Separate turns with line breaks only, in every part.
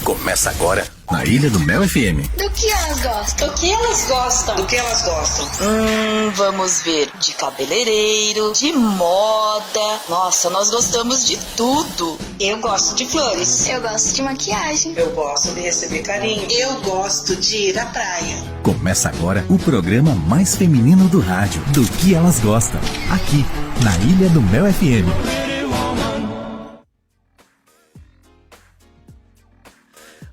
Começa agora na Ilha do Mel FM.
Do que elas gostam?
Do que elas gostam?
Do que elas gostam?
Vamos ver. De cabeleireiro, de moda. Nossa, nós gostamos de tudo.
Eu gosto de flores.
Eu gosto de maquiagem.
Eu gosto de receber carinho. Eu gosto de ir à praia.
Começa agora o programa mais feminino do rádio. Do que elas gostam. Aqui, na Ilha do Mel FM.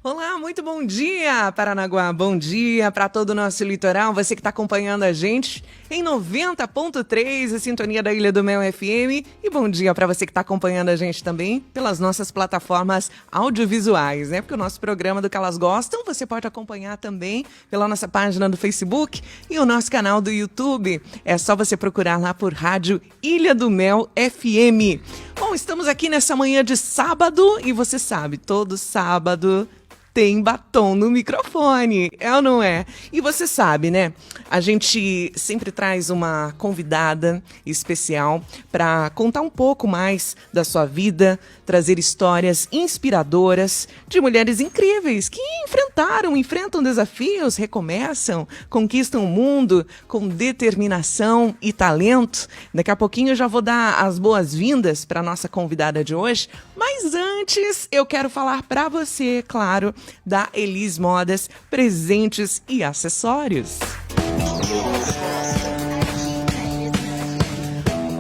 Olá, muito bom dia, Paranaguá. Bom dia para todo o nosso litoral. Você que está acompanhando a gente em 90.3, a sintonia da Ilha do Mel FM. E bom dia para você que está acompanhando a gente também pelas nossas plataformas audiovisuais, né? Porque o nosso programa do que elas gostam, você pode acompanhar também pela nossa página do Facebook e o nosso canal do YouTube. É só você procurar lá por Rádio Ilha do Mel FM. Bom, estamos aqui nessa manhã de sábado e você sabe, todo sábado tem batom no microfone, é ou não é? E você sabe, né? A gente sempre traz uma convidada especial para contar um pouco mais da sua vida, trazer histórias inspiradoras de mulheres incríveis que enfrentam desafios, recomeçam, conquistam o mundo com determinação e talento. Daqui a pouquinho eu já vou dar as boas-vindas para a nossa convidada de hoje, mas antes eu quero falar para você, claro, da Elis Modas, presentes e acessórios.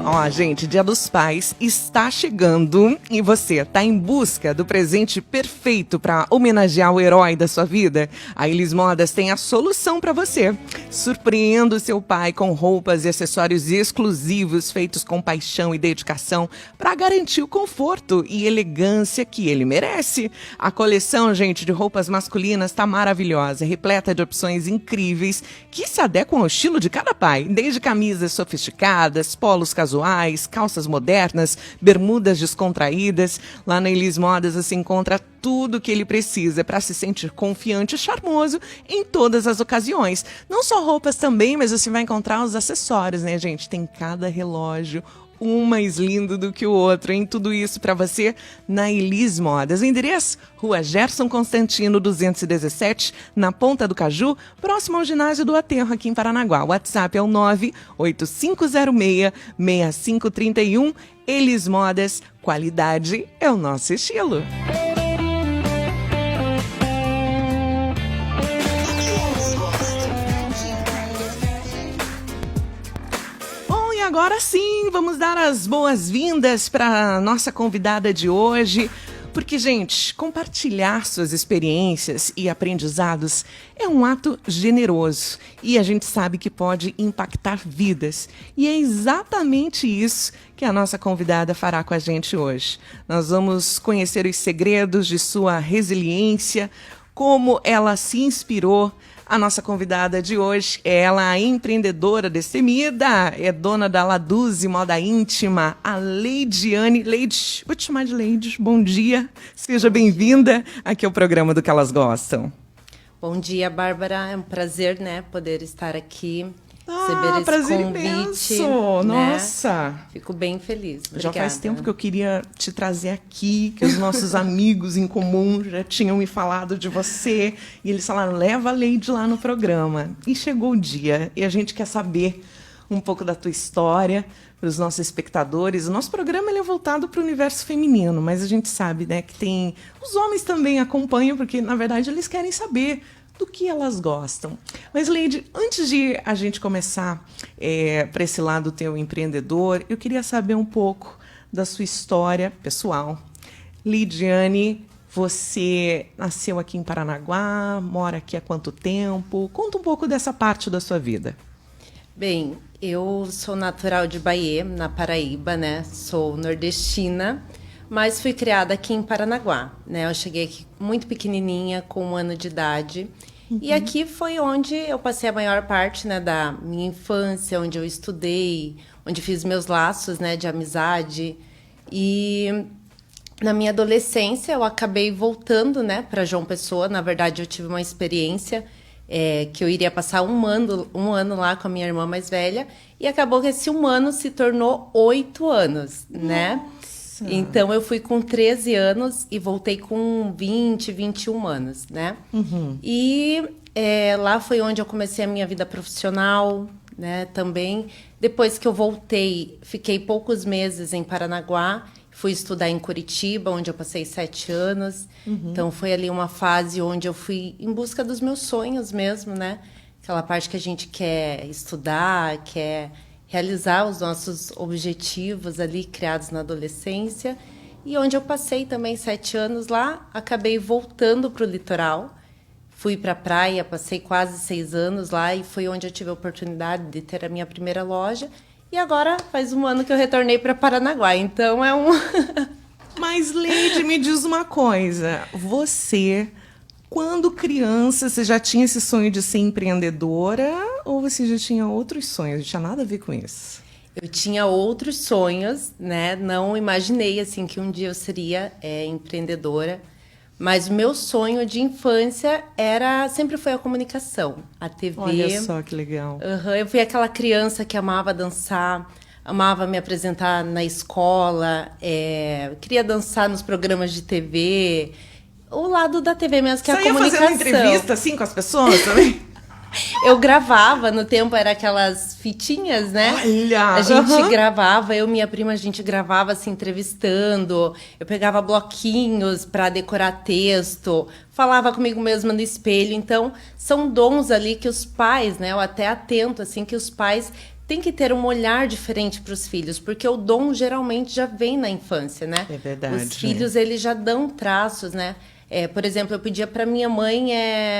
Ó, gente, Dia dos Pais está chegando e você está em busca do presente perfeito para homenagear o herói da sua vida? A Elis Modas tem a solução para você. Surpreenda o seu pai com roupas e acessórios exclusivos feitos com paixão e dedicação para garantir o conforto e elegância que ele merece. A coleção, gente, de roupas masculinas está maravilhosa, repleta de opções incríveis que se adequam ao estilo de cada pai, desde camisas sofisticadas, polos casuais, calças modernas, bermudas descontraídas. Lá na Elis Modas você encontra tudo o que ele precisa para se sentir confiante e charmoso em todas as ocasiões. Não só roupas também, mas você vai encontrar os acessórios, né, gente? Tem cada relógio, um mais lindo do que o outro, hein? Tudo isso para você na Elis Modas. O endereço? Rua Gerson Constantino, 217, na Ponta do Caju, próximo ao ginásio do Aterro, aqui em Paranaguá. O WhatsApp é o 98506-6531. Elis Modas, qualidade é o nosso estilo. Agora sim, vamos dar as boas-vindas para a nossa convidada de hoje, porque, gente, compartilhar suas experiências e aprendizados é um ato generoso e a gente sabe que pode impactar vidas. E é exatamente isso que a nossa convidada fará com a gente hoje. Nós vamos conhecer os segredos de sua resiliência, como ela se inspirou. A nossa convidada de hoje é ela, a empreendedora destemida, é dona da Laduzzi Moda Íntima, a Leidiane. Leide, vou te chamar de Leide, bom dia, seja bem-vinda aqui ao programa do que elas gostam.
Bom dia, Bárbara, é um prazer, né, poder estar aqui. Receber esse
prazer
convite,
imenso,
né?
Nossa.
Fico bem feliz, obrigada.
Já faz tempo que eu queria te trazer aqui, que os nossos amigos em comum já tinham me falado de você, e eles falaram, leva a Leide lá no programa. E chegou o dia, e a gente quer saber um pouco da tua história, para os nossos espectadores. O nosso programa ele é voltado para o universo feminino, mas a gente sabe, né, que tem... Os homens também acompanham, porque, na verdade, eles querem saber do que elas gostam. Mas, Leide, antes de a gente começar para esse lado teu empreendedor, eu queria saber um pouco da sua história pessoal. Lidiane, você nasceu aqui em Paranaguá, mora aqui há quanto tempo? Conta um pouco dessa parte da sua vida.
Bem, eu sou natural de Bahia, na Paraíba, né? Sou nordestina, mas fui criada aqui em Paranaguá, né? Eu cheguei aqui muito pequenininha, com 1 ano de idade. Uhum. E aqui foi onde eu passei a maior parte, né, da minha infância, onde eu estudei, onde fiz meus laços, né, de amizade. E na minha adolescência eu acabei voltando, né, para João Pessoa. Na verdade, eu tive uma experiência que eu iria passar um ano lá com a minha irmã mais velha. E acabou que esse 1 ano se tornou 8 anos, né?
Nossa!
Então, eu fui com 13 anos e voltei com 20, 21 anos, né? E lá foi onde eu comecei a minha vida profissional, né? Também. Depois que eu voltei, fiquei poucos meses em Paranaguá. Fui estudar em Curitiba, onde eu passei 7 anos. Então, foi ali uma fase onde eu fui em busca dos meus sonhos mesmo, né? Aquela parte que a gente quer estudar, quer realizar os nossos objetivos ali, criados na adolescência. E onde eu passei também 7 anos lá, acabei voltando para o litoral. Fui para a praia, passei quase 6 anos lá e foi onde eu tive a oportunidade de ter a minha primeira loja. E agora faz um ano que eu retornei para Paranaguá, então é um...
Mas, Leide, me diz uma coisa. Você, quando criança, você já tinha esse sonho de ser empreendedora ou você já tinha outros sonhos? Não tinha nada a ver com isso.
Eu tinha outros sonhos, né? Não imaginei, assim, que um dia eu seria empreendedora. Mas o meu sonho de infância sempre foi a comunicação, a TV.
Olha só que legal.
Eu fui aquela criança que amava dançar, amava me apresentar na escola, queria dançar nos programas de TV, o lado da TV mesmo, que é a comunicação.
Você ia fazendo entrevista assim com as pessoas também?
Eu gravava, no tempo era aquelas fitinhas, né?
Olha!
A gente gravava, eu e minha prima, a gente gravava assim, entrevistando. Eu pegava bloquinhos para decorar texto, falava comigo mesma no espelho. Então, são dons ali que os pais, né? Eu até atento, assim, que os pais têm que ter um olhar diferente para os filhos, porque o dom geralmente já vem na infância, né?
É verdade.
Os filhos, eles já dão traços, né? Por exemplo, eu pedia para minha mãe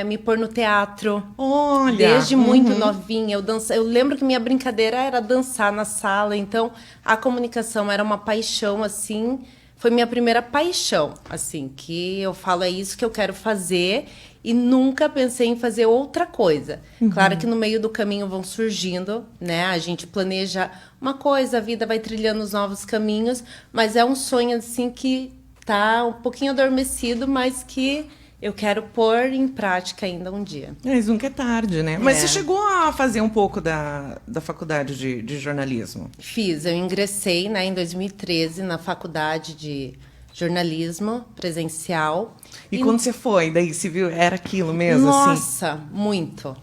me pôr no teatro.
Olha!
Desde muito novinha. Eu lembro que minha brincadeira era dançar na sala. Então, a comunicação era uma paixão, assim. Foi minha primeira paixão, assim. Que eu falo, é isso que eu quero fazer. E nunca pensei em fazer outra coisa. Claro que no meio do caminho vão surgindo, né? A gente planeja uma coisa, a vida vai trilhando os novos caminhos. Mas é um sonho, assim, que... tá um pouquinho adormecido, mas que eu quero pôr em prática ainda um dia.
Mas nunca é tarde, né? Mas você chegou a fazer um pouco da faculdade de jornalismo?
Fiz, eu ingressei, né, em 2013 na faculdade de jornalismo presencial.
E quando você foi, daí você viu, era aquilo mesmo, assim?
Nossa, muito.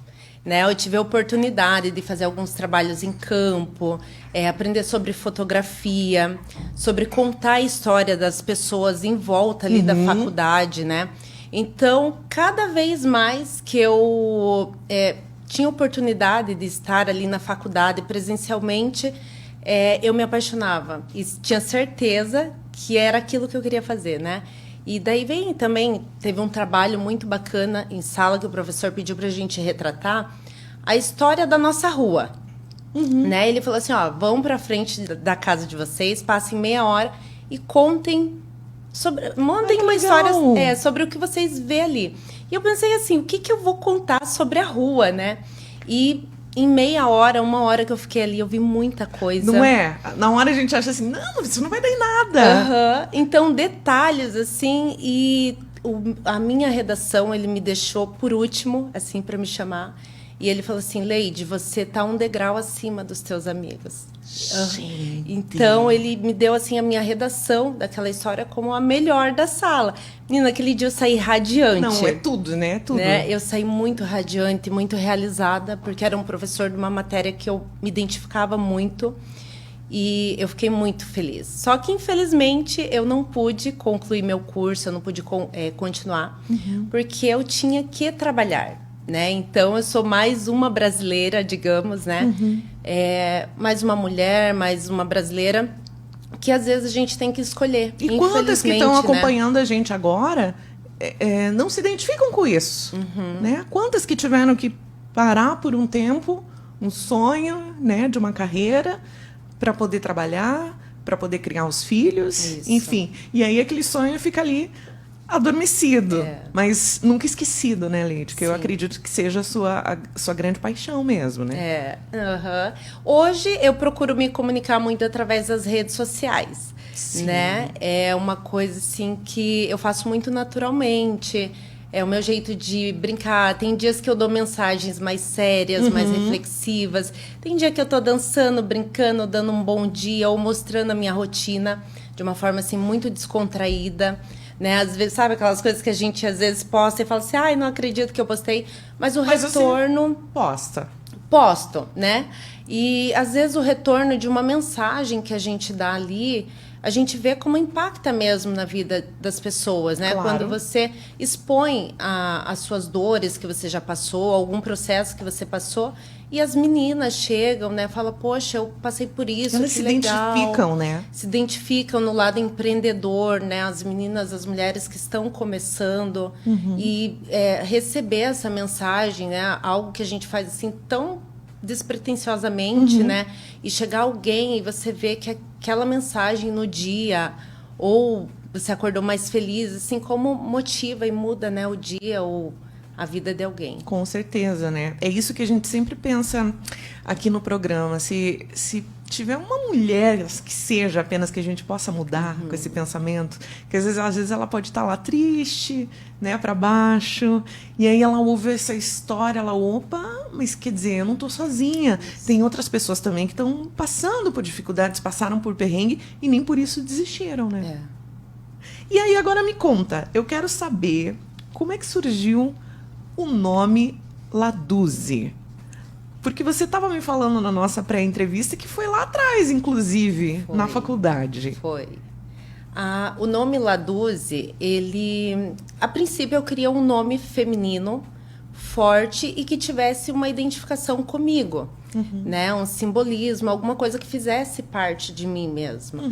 Né, eu tive a oportunidade de fazer alguns trabalhos em campo, aprender sobre fotografia, sobre contar a história das pessoas em volta ali da faculdade, né? Então, cada vez mais que eu tinha oportunidade de estar ali na faculdade presencialmente, eu me apaixonava e tinha certeza que era aquilo que eu queria fazer, né? E daí teve um trabalho muito bacana em sala que o professor pediu para a gente retratar a história da nossa rua. Né? Ele falou assim, vão para frente da casa de vocês, passem meia hora e montem uma história sobre o que vocês vê ali. E eu pensei assim, o que eu vou contar sobre a rua, né? E em meia hora, 1 hora que eu fiquei ali, eu vi muita coisa.
Não é? Na hora a gente acha assim, não, isso não vai dar em nada.
Então, detalhes, assim, e a minha redação, ele me deixou por último, assim, para me chamar. E ele falou assim, Leide, você tá um degrau acima dos teus amigos. Então, ele me deu, assim, a minha redação daquela história como a melhor da sala. Menina, aquele dia eu saí radiante.
Não, é tudo, né? Tudo.
Né? Eu saí muito radiante, muito realizada, porque era um professor de uma matéria que eu me identificava muito. E eu fiquei muito feliz. Só que, infelizmente, eu não pude concluir meu curso, eu não pude continuar, porque eu tinha que trabalhar. Né? Então, eu sou mais uma brasileira, digamos, né? Mais uma mulher, mais uma brasileira, que às vezes a gente tem que escolher.
E quantas que estão acompanhando a gente agora não se identificam com isso? Né? Quantas que tiveram que parar por um tempo, um sonho, né, de uma carreira, para poder trabalhar, para poder criar os filhos, enfim. E aí aquele sonho fica ali adormecido, mas nunca esquecido, né, Leide? Que eu acredito que seja a sua grande paixão mesmo, né?
Hoje eu procuro me comunicar muito através das redes sociais, né? É uma coisa, assim, que eu faço muito naturalmente. É o meu jeito de brincar. Tem dias que eu dou mensagens mais sérias, mais reflexivas. Tem dia que eu tô dançando, brincando, dando um bom dia ou mostrando a minha rotina. de uma forma assim muito descontraída, né? Às vezes, sabe aquelas coisas que a gente às vezes posta e fala assim, ai, não acredito que eu postei, mas o retorno posto, né? E às vezes o retorno de uma mensagem que a gente dá ali, a gente vê como impacta mesmo na vida das pessoas, né?
Claro.
Quando você expõe as suas dores que você já passou, algum processo que você passou, e as meninas chegam, né? Falam, poxa, eu passei por isso,
Elas
que
se
legal.
identificam, né?
Se identificam no lado empreendedor, né? As meninas, as mulheres que estão começando. E receber essa mensagem, né? Algo que a gente faz assim tão despretensiosamente, né? E chegar alguém e você vê que aquela mensagem no dia, ou você acordou mais feliz, assim, como motiva e muda, né? O dia ou a vida de alguém.
Com certeza, né? É isso que a gente sempre pensa aqui no programa. Se tiver uma mulher que seja apenas que a gente possa mudar com esse pensamento, que às vezes ela pode estar lá triste, né, para baixo, e aí ela ouve essa história, ela, opa, mas quer dizer, eu não tô sozinha. Tem outras pessoas também que estão passando por dificuldades, passaram por perrengue e nem por isso desistiram, né? E aí agora me conta, eu quero saber como é que surgiu o nome Laduzzi. Porque você estava me falando na nossa pré-entrevista que foi lá atrás, inclusive, na faculdade.
Foi. O nome Laduzzi, ele... A princípio, eu queria um nome feminino, forte e que tivesse uma identificação comigo. Né? Um simbolismo, alguma coisa que fizesse parte de mim mesma.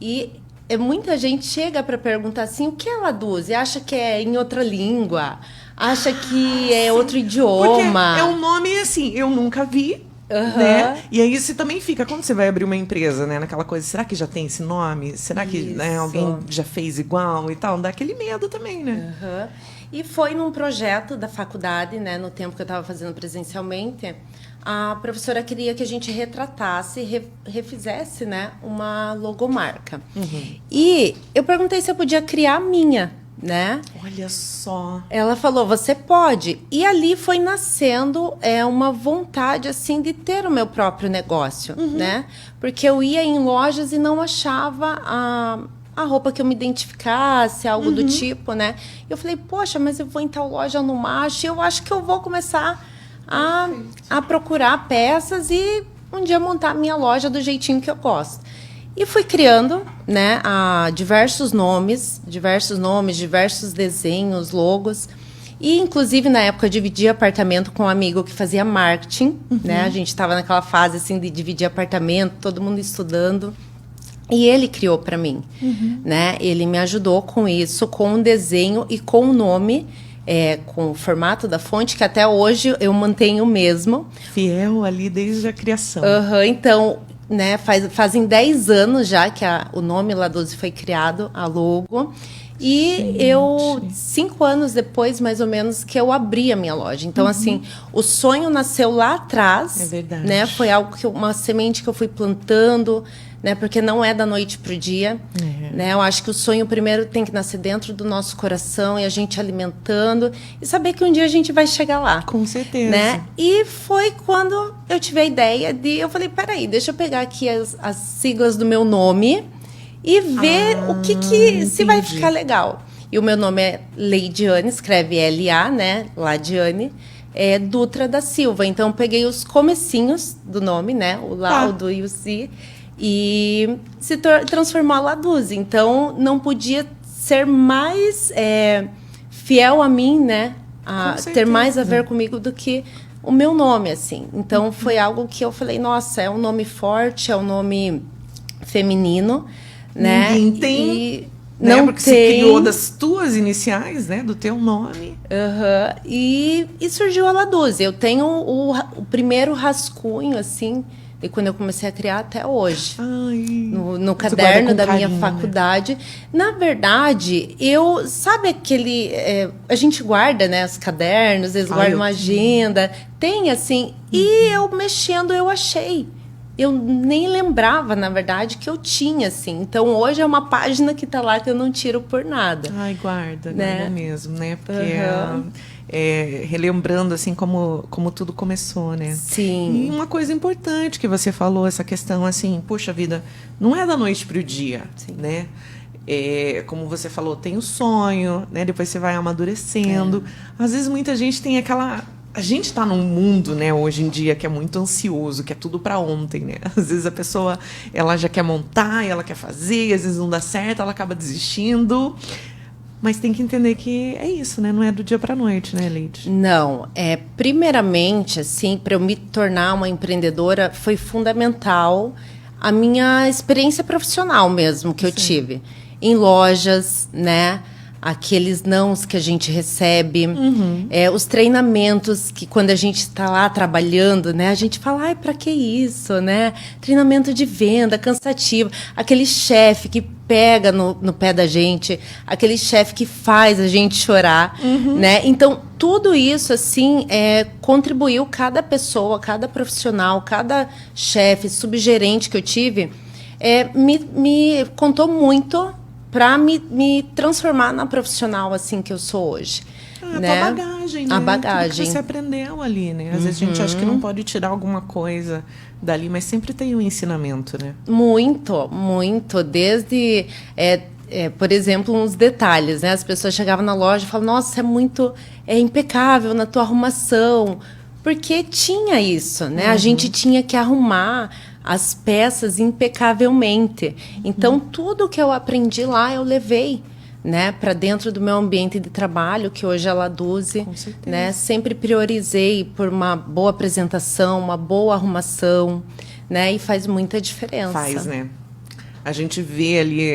E muita gente chega para perguntar assim, o que é Laduzzi? Acha que é em outra língua? Acha que é outro idioma?
Porque é um nome, assim, eu nunca vi, né? E aí você também fica, quando você vai abrir uma empresa, né? Naquela coisa, será que já tem esse nome? Será que, né, alguém já fez igual e tal? Dá aquele medo também, né?
E foi num projeto da faculdade, né? No tempo que eu estava fazendo presencialmente, a professora queria que a gente retratasse, refizesse, né? Uma logomarca. E eu perguntei se eu podia criar a minha, né?
Olha só.
Ela falou, você pode. E ali foi nascendo uma vontade, assim, de ter o meu próprio negócio, né? Porque eu ia em lojas e não achava a roupa que eu me identificasse, algo do tipo, né? E eu falei, poxa, mas eu vou em tal loja no Macho e eu acho que eu vou começar a procurar peças e um dia montar a minha loja do jeitinho que eu gosto. E fui criando, né, diversos nomes, diversos desenhos, logos. E, inclusive, na época, eu dividi apartamento com um amigo que fazia marketing. Né? A gente estava naquela fase assim, de dividir apartamento, todo mundo estudando. E ele criou para mim. Né? Ele me ajudou com isso, com um desenho e com o nome, com o formato da fonte, que até hoje eu mantenho o mesmo.
Fiel ali desde a criação.
Então... Né, fazem 10 anos já que o nome Laduzzi foi criado, a logo. E eu, 5 anos depois, mais ou menos, que eu abri a minha loja. Então, assim, o sonho nasceu lá atrás.
É verdade.
Né, foi algo uma semente que eu fui plantando, né, porque não é da noite pro dia. Né, eu acho que o sonho primeiro tem que nascer dentro do nosso coração e a gente alimentando e saber que um dia a gente vai chegar lá.
Com certeza.
Né? E foi quando eu tive a ideia eu falei, peraí, deixa eu pegar aqui as siglas do meu nome e ver o que se vai ficar legal. E o meu nome é Leidiane, escreve L-A, né? Ladiane, Dutra da Silva. Então, eu peguei os comecinhos do nome, né? O Laudo e o Si, e se transformou a Laduzzi. Então, não podia ser mais fiel a mim, né? Ter mais a ver comigo do que o meu nome, assim. Então, foi algo que eu falei, nossa, é um nome forte, é um nome feminino, né?
Ninguém tem,
e
né?
não
Porque
tem.
você criou das tuas iniciais, né? Do teu nome.
E surgiu a Laduzzi. Eu tenho o primeiro rascunho, assim, de quando eu comecei a criar até hoje. No caderno da minha faculdade. Né? Na verdade, sabe aquele... a gente guarda, né, os cadernos, eles guardam uma agenda. Tem, assim, e eu mexendo, eu achei eu nem lembrava, na verdade, que eu tinha, assim. Então, hoje é uma página que tá lá que eu não tiro por nada.
Ai, guarda,
Né?
guarda mesmo, né? Porque relembrando, assim, como tudo começou, né?
Sim.
E uma coisa importante que você falou, essa questão, assim, poxa vida, não é da noite pro dia, né? Como você falou, tem o sonho, né? Depois você vai amadurecendo. Às vezes muita gente tem aquela... A gente está num mundo, né, hoje em dia, que é muito ansioso, que é tudo para ontem, né? Às vezes a pessoa, ela já quer montar, ela quer fazer, às vezes não dá certo, ela acaba desistindo. Mas tem que entender que é isso, né? Não é do dia para noite, né, Leide?
Não, primeiramente, assim, para eu me tornar uma empreendedora, foi fundamental a minha experiência profissional mesmo que eu tive em lojas, né? Aqueles nãos que a gente recebe, os treinamentos que quando a gente está lá trabalhando, né, a gente fala, ai, para que isso, né? Treinamento de venda, cansativo, aquele chefe que pega no pé da gente, aquele chefe que faz a gente chorar, né? Então, tudo isso, assim, contribuiu cada pessoa, cada profissional, cada chefe, subgerente que eu tive, me contou muito para me transformar na profissional assim que eu sou hoje. Né?
A tua bagagem, né?
A bagagem.
Tudo que você aprendeu ali, né? Às vezes a gente acha que não pode tirar alguma coisa dali, mas sempre tem um ensinamento, né?
Muito, muito. Desde, por exemplo, uns detalhes, né? As pessoas chegavam na loja e falavam, nossa, é impecável na tua arrumação. Porque tinha isso, né? A gente tinha que arrumar as peças impecavelmente. Então, tudo que eu aprendi lá, eu levei, né, para dentro do meu ambiente de trabalho, que hoje é a Laduze, né? Sempre priorizei por uma boa apresentação, uma boa arrumação, né? E faz muita diferença.
Faz, né? A gente vê ali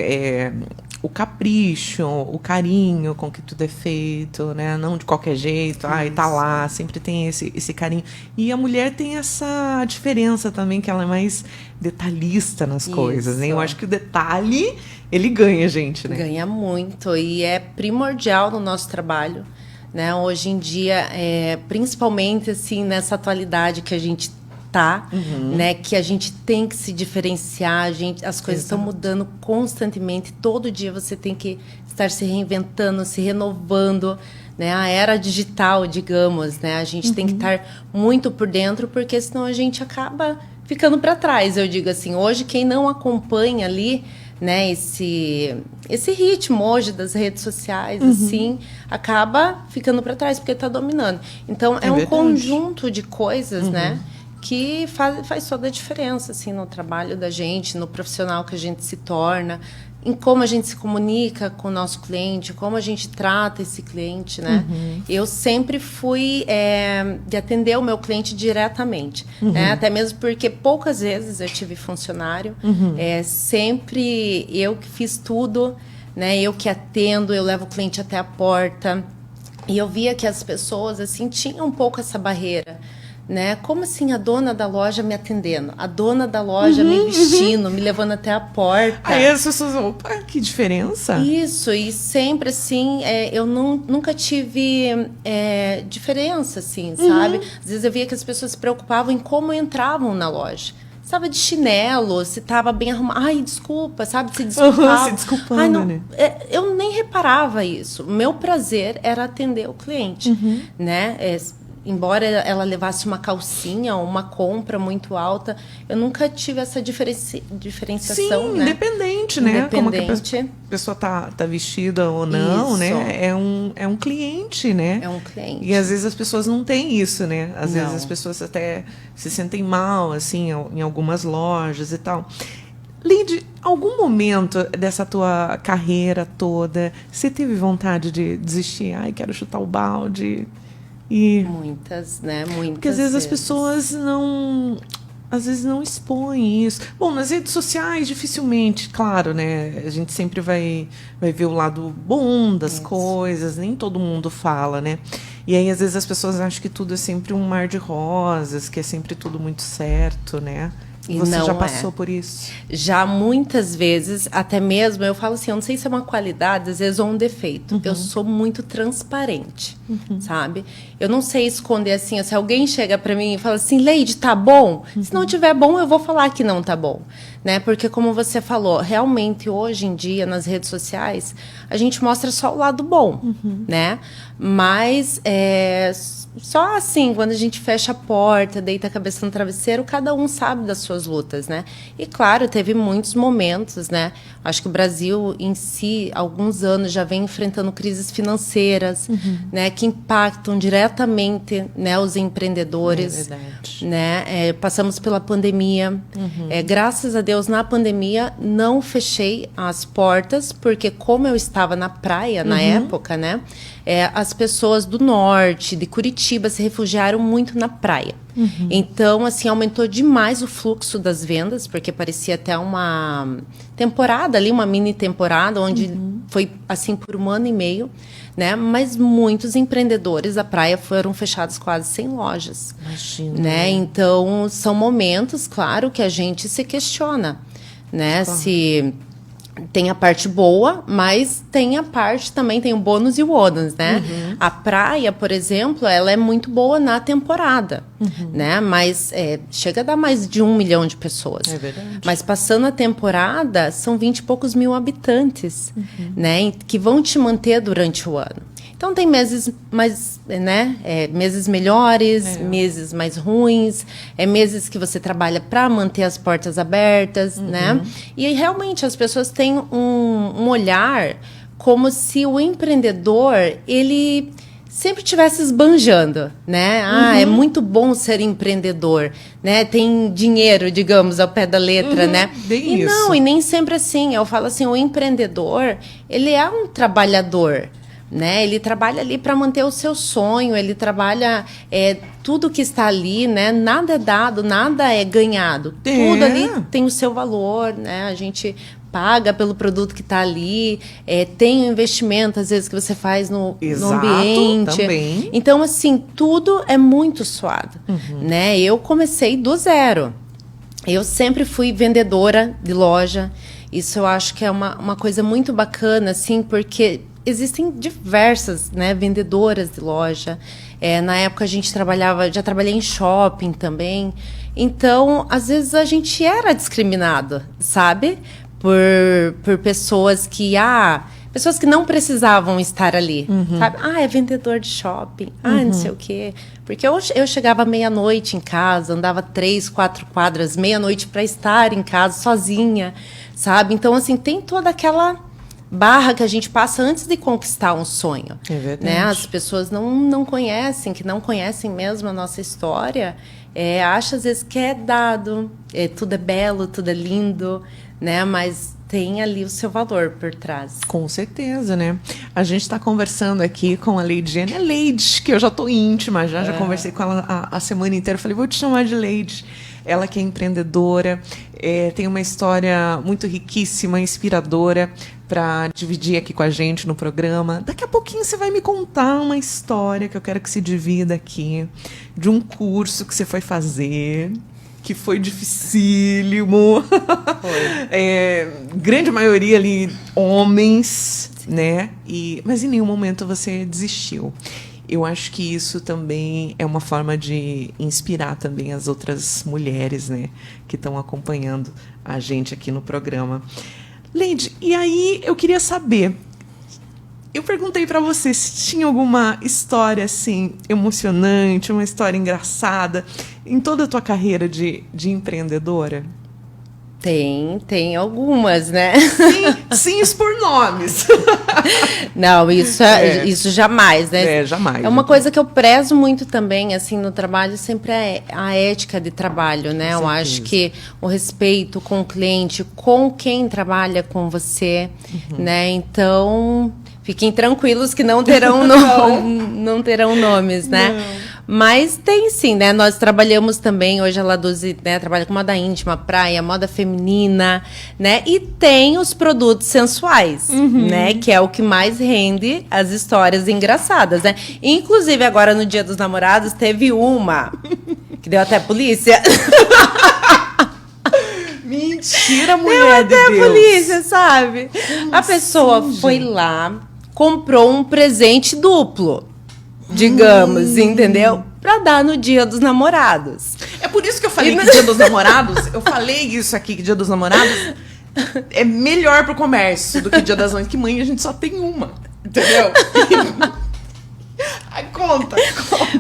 o capricho, o carinho com que tudo é feito, né? Não de qualquer jeito, tá lá, sempre tem esse carinho. E a mulher tem essa diferença também, que ela é mais detalhista nas coisas, né? Eu acho que o detalhe, ele ganha, gente, né?
Ganha muito e é primordial no nosso trabalho, né? Hoje em dia, principalmente assim, nessa atualidade que a gente né? Que a gente tem que se diferenciar, as coisas estão mudando constantemente, todo dia você tem que estar se reinventando, se renovando, né? A era digital, digamos, né? A gente tem que estar muito por dentro, porque senão a gente acaba ficando para trás, eu digo assim. Hoje, quem não acompanha ali, né, esse ritmo hoje das redes sociais, assim, acaba ficando para trás, porque está dominando. Então, é um
verdade.
Conjunto de coisas, né? Que faz toda a diferença, assim, no trabalho da gente, no profissional que a gente se torna, em como a gente se comunica com o nosso cliente, como a gente trata esse cliente, né? Eu sempre fui de atender o meu cliente diretamente, né? Até mesmo porque poucas vezes eu tive funcionário, sempre eu que fiz tudo, né? Eu que atendo, eu levo o cliente até a porta, e eu via que as pessoas, assim, tinham um pouco essa barreira, né? Como assim a dona da loja me atendendo, a dona da loja me vestindo, me levando até a porta.
Aí as pessoas, opa, que diferença.
Isso, e sempre assim, eu nunca tive diferença, assim, sabe? Às vezes eu via que as pessoas se preocupavam em como entravam na loja. Se estava de chinelo, se estava bem arrumado. Ai, desculpa, sabe? Se desculpava.
Se desculpando,
ai, não,
né?
Eu nem reparava isso. O meu prazer era atender o cliente, né? Embora ela levasse uma calcinha ou uma compra muito alta, eu nunca tive essa diferenciação,
Sim,
né?
independente, né? Como que a
Independente.
pessoa tá vestida ou não,
Isso.
né? É um cliente, né?
É um cliente.
E às vezes as pessoas não têm isso, né? Às vezes
Não.
as pessoas até se sentem mal, assim, em algumas lojas e tal. Lide, algum momento dessa tua carreira toda, você teve vontade de desistir? Ai, quero chutar o balde...
Muitas, né? Muitas.
Porque às vezes as pessoas às vezes não expõem isso. Bom, nas redes sociais, dificilmente, claro, né? A gente sempre vai ver o lado bom das coisas, nem todo mundo fala, né? E aí, às vezes, as pessoas acham que tudo é sempre um mar de rosas, que é sempre tudo muito certo, né?
E
Você
não
já
é.
passou por isso?
Já muitas vezes, até mesmo, eu falo assim, eu não sei se é uma qualidade, às vezes, ou um defeito. Eu sou muito transparente, sabe? Eu não sei esconder assim, se alguém chega pra mim e fala assim, Leide, tá bom? Se não tiver bom, eu vou falar que não tá bom, né? Porque como você falou, realmente, hoje em dia, nas redes sociais, a gente mostra só o lado bom, né? Mas, só assim, quando a gente fecha a porta, deita a cabeça no travesseiro, cada um sabe das suas lutas, né? E claro, teve muitos momentos, né? Acho que o Brasil em si, há alguns anos, já vem enfrentando crises financeiras, né? Que impactam diretamente, né, os empreendedores.
É verdade.
Né? Passamos pela pandemia. Graças a Deus, na pandemia, não fechei as portas, porque como eu estava na praia na época, né? As pessoas do norte, de Curitiba, se refugiaram muito na praia. Então, assim, aumentou demais o fluxo das vendas, porque parecia até uma temporada ali, uma mini temporada, onde foi assim por 1 ano e meio, né? Mas muitos empreendedores da praia foram fechados quase 100 lojas.
Imagina.
Né? Então, são momentos, claro, que a gente se questiona, né? Se tem a parte boa, mas tem a parte também, tem o bônus e o ônus, né? A praia, por exemplo, ela é muito boa na temporada, né? Mas chega a dar mais de 1 milhão de pessoas.
É verdade.
Mas passando a temporada, são 20 e poucos mil habitantes, né? Que vão te manter durante o ano. Então, tem meses mais, né? Meses melhores, meses mais ruins, meses que você trabalha para manter as portas abertas, né? E aí, realmente, as pessoas têm um olhar como se o empreendedor, ele sempre estivesse esbanjando, né? É muito bom ser empreendedor, né? Tem dinheiro, digamos, ao pé da letra, né?
Bem
E
isso.
não, e nem sempre assim. Eu falo assim, o empreendedor, ele é um trabalhador, né? Ele trabalha ali para manter o seu sonho, ele trabalha tudo que está ali, né? Nada é dado, nada é ganhado. Tudo ali tem o seu valor, né? A gente paga pelo produto que está ali, tem o investimento, às vezes, que você faz no ambiente.
Também.
Então, assim, tudo é muito suado, né? Eu comecei do zero. Eu sempre fui vendedora de loja. Isso eu acho que é uma coisa muito bacana, assim, porque existem diversas, né, vendedoras de loja. Na época a gente já trabalhei em shopping também. Então, às vezes a gente era discriminado, sabe? Por pessoas pessoas que não precisavam estar ali, sabe? É vendedor de shopping, não sei o quê. Porque eu chegava meia-noite em casa, andava 3, 4 quadras, meia-noite para estar em casa sozinha, sabe? Então, assim, tem toda aquela barra que a gente passa antes de conquistar um sonho.
É verdade.
Né? As pessoas não conhecem, que não conhecem mesmo a nossa história, acham às vezes que é dado, tudo é belo, tudo é lindo, né? Mas tem ali o seu valor por trás.
Com certeza, né? A gente está conversando aqui com a Leidiane. É Leide, que eu já tô íntima, já conversei com ela a semana inteira. Falei, vou te chamar de Leide. Ela que é empreendedora, tem uma história muito riquíssima, inspiradora, para dividir aqui com a gente no programa. Daqui a pouquinho você vai me contar uma história que eu quero que se divida aqui, de um curso que você foi fazer, que foi dificílimo. Grande maioria ali, homens, né? Mas em nenhum momento você desistiu. Eu acho que isso também é uma forma de inspirar também as outras mulheres, né, que estão acompanhando a gente aqui no programa. Leide, e aí eu queria saber, eu perguntei para você se tinha alguma história assim emocionante, uma história engraçada em toda a tua carreira de empreendedora?
Tem algumas, né?
Sim, expor nomes.
Não, isso jamais, né?
Jamais.
É uma coisa que eu prezo muito também, assim, no trabalho, sempre é a ética de trabalho, né? Eu acho que o respeito com o cliente, com quem trabalha com você, né? Então, fiquem tranquilos que não terão, não terão nomes, né? Não. Mas tem sim, né? Nós trabalhamos também, hoje a Laduzzi, né, trabalha com moda íntima, praia, moda feminina, né? E tem os produtos sensuais, né? Que é o que mais rende as histórias engraçadas, né? Inclusive, agora no Dia dos Namorados, teve uma que deu até polícia.
Mentira,
Deu
mulher de
até a
Deus.
polícia, sabe? A pessoa foi lá, comprou um presente duplo, digamos, entendeu? Pra dar no Dia dos Namorados.
É por isso que eu falei que Dia dos Namorados, eu falei isso aqui, que Dia dos Namorados é melhor pro comércio do que Dia das Mães, que mãe a gente só tem uma, entendeu? Ai, conta.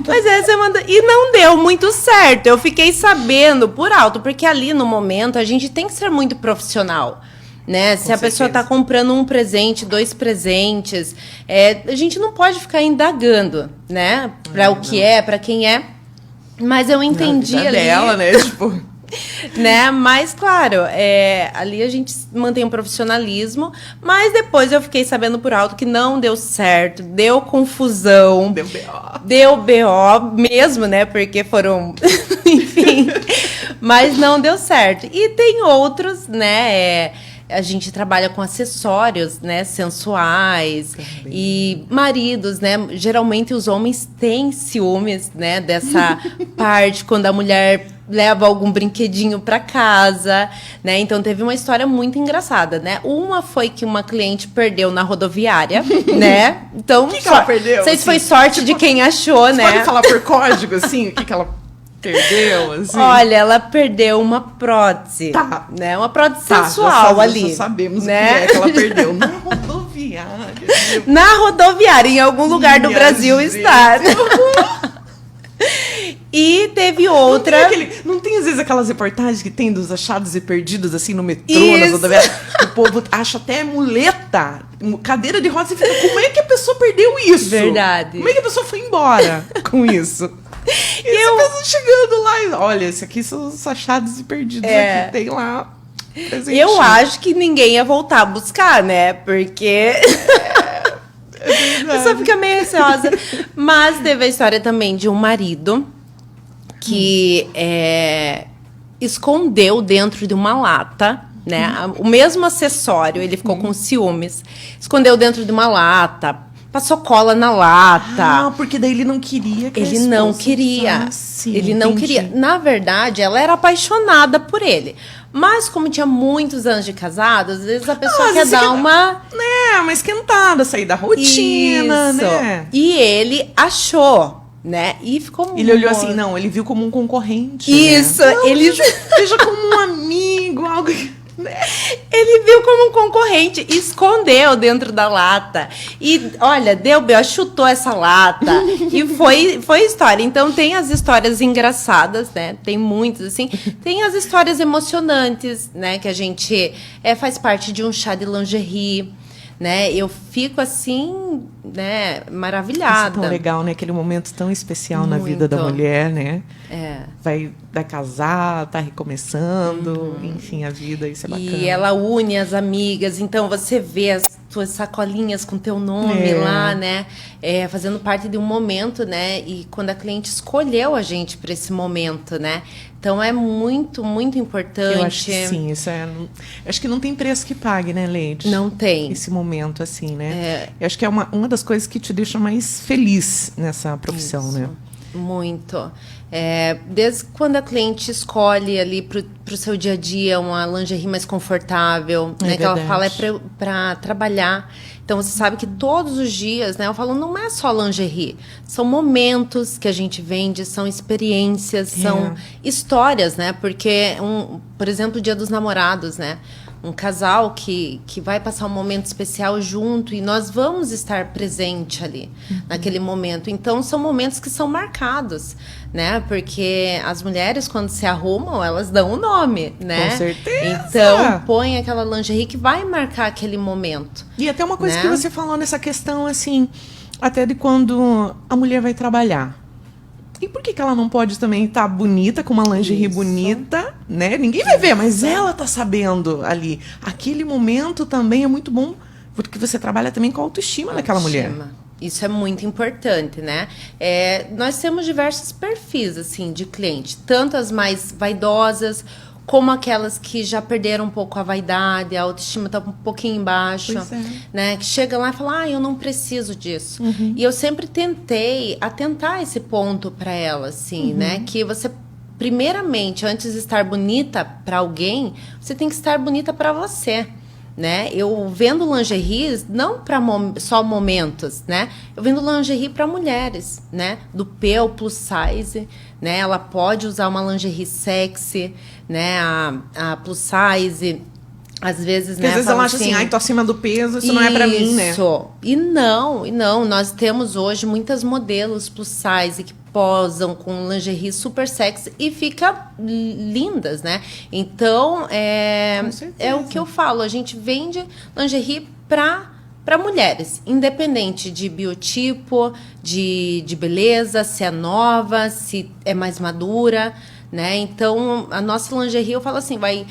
Mas essa manda... E não deu muito certo. Eu fiquei sabendo por alto, porque ali no momento a gente tem que ser muito profissional. Né? Se a pessoa está comprando um presente, 2 presentes, a gente não pode ficar indagando, né? Para o que é, para quem é. Mas eu entendi ali.
Dela, né? Tipo...
Né? Mas, claro, ali a gente mantém um profissionalismo, mas depois eu fiquei sabendo por alto que não deu certo, deu confusão.
Deu B.O.
Deu B.O. mesmo, né? Porque foram... Enfim, mas não deu certo. E tem outros, né? A gente trabalha com acessórios, né, sensuais. Também. E maridos, né? Geralmente os homens têm ciúmes, né, dessa parte quando a mulher leva algum brinquedinho para casa, né? Então teve uma história muito engraçada, né? Uma foi que uma cliente perdeu na rodoviária, né? Então,
o que ela perdeu?
Não sei se foi sorte de quem achou, né?
Pode falar por código, assim, o que ela perdeu, assim?
Olha, ela perdeu uma prótese.
Tá.
Né? Uma prótese sensual ali.
Já sabemos,
né?
O que ela perdeu na rodoviária.
Na rodoviária, em algum lugar do Brasil está. E teve outra...
Não tem às vezes aquelas reportagens que tem dos achados e perdidos, assim, no metrô, nas rodoviárias? O povo acha até muleta, cadeira de rodas, e fica, como é que a pessoa perdeu isso?
Verdade.
Como é que a pessoa foi embora com isso? E a pessoa chegando lá e, olha, esse aqui são os achados e perdidos aqui, tem lá. Presentinho.
Eu acho que ninguém ia voltar a buscar, né? Porque... a pessoa fica meio receosa. Mas teve a história também de um marido que escondeu dentro de uma lata, né? O mesmo acessório, ele ficou com ciúmes. Escondeu dentro de uma lata, passou cola na lata.
Ah, porque daí ele não queria que
ele não queria. Ele não queria. Na verdade, ela era apaixonada por ele. Mas como tinha muitos anos de casado, às vezes a pessoa quer dar uma...
Né, uma esquentada, sair da rotina,
isso.
né?
E ele achou, né? E ficou muito...
Ele olhou assim, não, ele viu como um concorrente.
Isso,
né? Não,
ele...
Veja como um amigo, algo...
Ele viu como um concorrente, escondeu dentro da lata. E, olha, deu B.O., chutou essa lata. E foi história. Então, tem as histórias engraçadas, né? Tem muitas, assim. Tem as histórias emocionantes, né? Que a gente faz parte de um chá de lingerie, né? Eu fico, assim, né? Maravilhada.
Isso é tão legal, né? Aquele momento tão especial na vida da mulher, né? Vai casar, tá recomeçando, enfim, a vida, isso é bacana.
E ela une as amigas, então você vê as tuas sacolinhas com teu nome lá, né? Fazendo parte de um momento, né? E quando a cliente escolheu a gente para esse momento, né? Então é muito, muito importante.
Eu acho que sim, acho que não tem preço que pague, né, Leide?
Não tem.
Esse momento, assim, né? Eu acho que é uma das coisas que te deixa mais feliz nessa profissão, né?
Muito. Desde quando a cliente escolhe ali pro seu dia a dia uma lingerie mais confortável, né? Que ela fala para trabalhar. Então você sabe que todos os dias, né? Eu falo, não é só lingerie, são momentos que a gente vende, são experiências, são histórias, né? Porque por exemplo, o Dia dos Namorados, né? Um casal que vai passar um momento especial junto e nós vamos estar presente ali, naquele momento. Então, são momentos que são marcados, né? Porque as mulheres, quando se arrumam, elas dão o nome, né?
Com certeza!
Então, põe aquela lingerie que vai marcar aquele momento.
E até uma coisa
né?
que você falou nessa questão, assim, até de quando a mulher vai trabalhar. E por que ela não pode também estar bonita, com uma lingerie bonita, né? Ninguém vai ver, mas ela tá sabendo ali. Aquele momento também é muito bom, porque você trabalha também com a autoestima daquela mulher.
Isso é muito importante, né? Nós temos diversos perfis, assim, de cliente. Tanto as mais vaidosas, como aquelas que já perderam um pouco a vaidade, a autoestima está um pouquinho embaixo, né? Que chega lá e fala, eu não preciso disso. E eu sempre tentei atentar esse ponto para ela, assim, né? Que você primeiramente, antes de estar bonita para alguém, você tem que estar bonita para você. Né? Eu vendo lingeries não para só momentos, né? Eu vendo lingerie para mulheres, né? Do P ao plus size, né? Ela pode usar uma lingerie sexy, né? A plus size, às vezes,
Porque
né?
às vezes ela acha assim, ai, tô acima do peso, isso não é pra mim, né?
Isso. E não. Nós temos hoje muitas modelos plus size que posam com lingerie super sexy e fica lindas, né? Então, é o que eu falo. A gente vende lingerie para mulheres, independente de biotipo, de beleza, se é nova, se é mais madura, né? Então, a nossa lingerie, eu falo assim, vai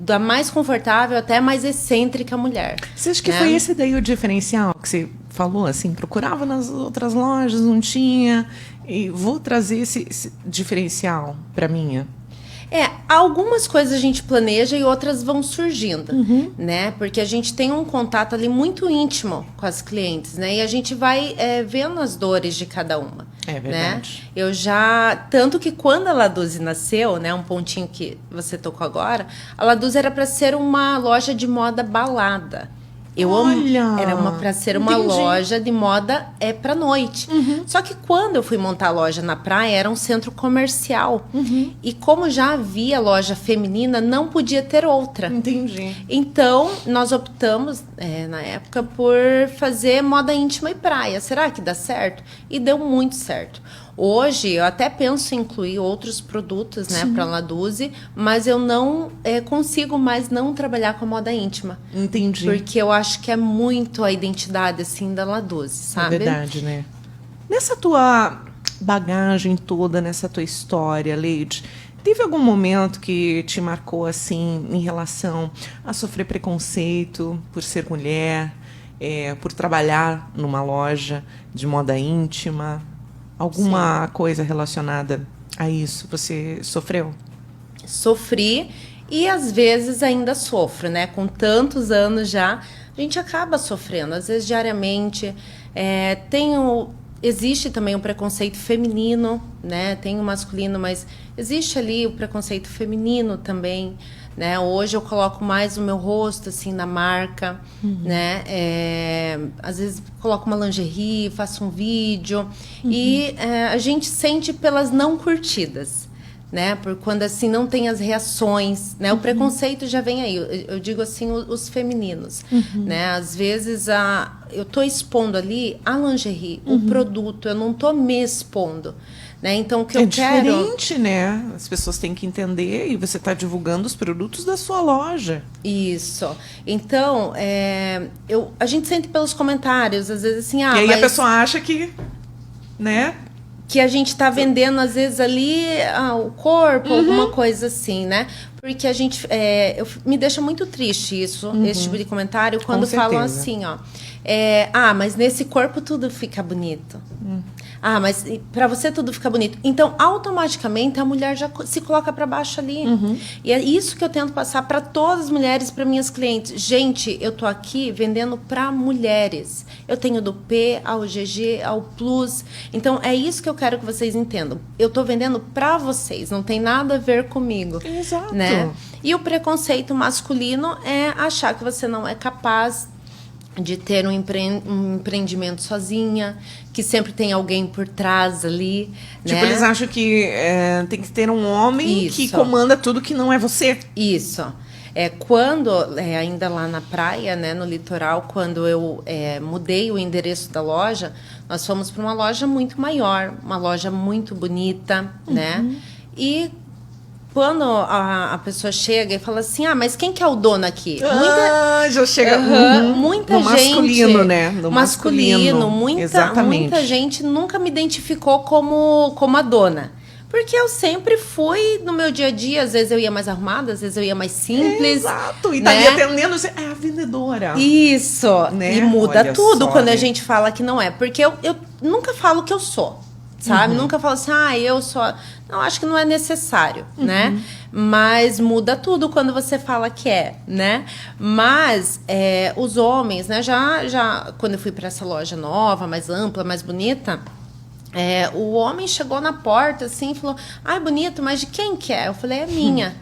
da mais confortável até a mais excêntrica mulher.
Você acha que
né?
foi esse daí o diferencial que você falou, assim, procurava nas outras lojas, não tinha, e vou trazer esse diferencial para minha?
Algumas coisas a gente planeja e outras vão surgindo, né? Porque a gente tem um contato ali muito íntimo com as clientes, né? E a gente vai vendo as dores de cada uma.
É verdade.
Né? Tanto que quando a Laduzzi nasceu, né? Um pontinho que você tocou agora, a Laduzzi era para ser uma loja de moda balada. Era para ser uma loja de moda para noite. Só que quando eu fui montar a loja na praia, era um centro comercial. E como já havia loja feminina, não podia ter outra.
Entendi.
Então, nós optamos, na época, por fazer moda íntima e praia. Será que dá certo? E deu muito certo. Hoje, eu até penso em incluir outros produtos, né, para a Laduzzi, mas eu não consigo mais não trabalhar com a moda íntima.
Entendi.
Porque eu acho que é muito a identidade, assim, da Laduzzi, sabe?
É verdade, né? Nessa tua bagagem toda, nessa tua história, Leide, teve algum momento que te marcou, assim, em relação a sofrer preconceito por ser mulher, por trabalhar numa loja de moda íntima? Alguma coisa relacionada a isso você sofreu?
Sofri e às vezes ainda sofro, né? Com tantos anos já, a gente acaba sofrendo, às vezes diariamente. Existe também o preconceito feminino, né? Tem o masculino, mas existe ali o preconceito feminino também, né? Hoje eu coloco mais o meu rosto assim na marca, né? Às vezes coloco uma lingerie, faço um vídeo e a gente sente pelas não curtidas, né? Por quando assim não tem as reações, né? O preconceito já vem aí. Eu digo assim os femininos, né? Às vezes eu tô expondo ali a lingerie, o produto, eu não tô me expondo. Né? Então, o que eu quero...
É diferente, né? As pessoas têm que entender e você está divulgando os produtos da sua loja.
Isso. Então, a gente sente pelos comentários, às vezes assim...
e aí a pessoa acha que... né?
Que a gente está vendendo, às vezes, ali o corpo, alguma coisa assim, né? Porque a gente... me deixa muito triste isso, esse tipo de comentário, quando falam assim, ó... mas nesse corpo tudo fica bonito. Mas para você tudo fica bonito. Então, automaticamente, a mulher já se coloca para baixo ali. E é isso que eu tento passar para todas as mulheres, para minhas clientes. Gente, eu tô aqui vendendo para mulheres. Eu tenho do P ao GG, ao Plus. Então, é isso que eu quero que vocês entendam. Eu tô vendendo para vocês, não tem nada a ver comigo.
Exato.
Né? E o preconceito masculino é achar que você não é capaz de ter um empreendimento sozinha, que sempre tem alguém por trás ali,
tipo,
né?
eles acham que tem que ter um homem que comanda tudo que não é você.
Isso. Quando, ainda lá na praia, né, no litoral, quando eu mudei o endereço da loja, nós fomos para uma loja muito maior, uma loja muito bonita, né? E quando a pessoa chega e fala assim, mas quem que é o dono aqui?
Já chega
muita
no
gente...
masculino, né? No masculino.
Muita gente nunca me identificou como a dona. Porque eu sempre fui no meu dia a dia, às vezes eu ia mais arrumada, às vezes eu ia mais simples.
Exato, e
né?
tá ali atendendo, é a vendedora.
Isso,
né?
E muda
Olha
tudo
só,
quando
né?
a gente fala que não é. Porque eu nunca falo que eu sou, sabe? Nunca falo assim, eu sou... Não, acho que não é necessário, né? Mas muda tudo quando você fala que né? Mas os homens, né? Já quando eu fui para essa loja nova, mais ampla, mais bonita... O homem chegou na porta assim e falou: ai, bonito, mas de quem que é? Eu falei: é minha.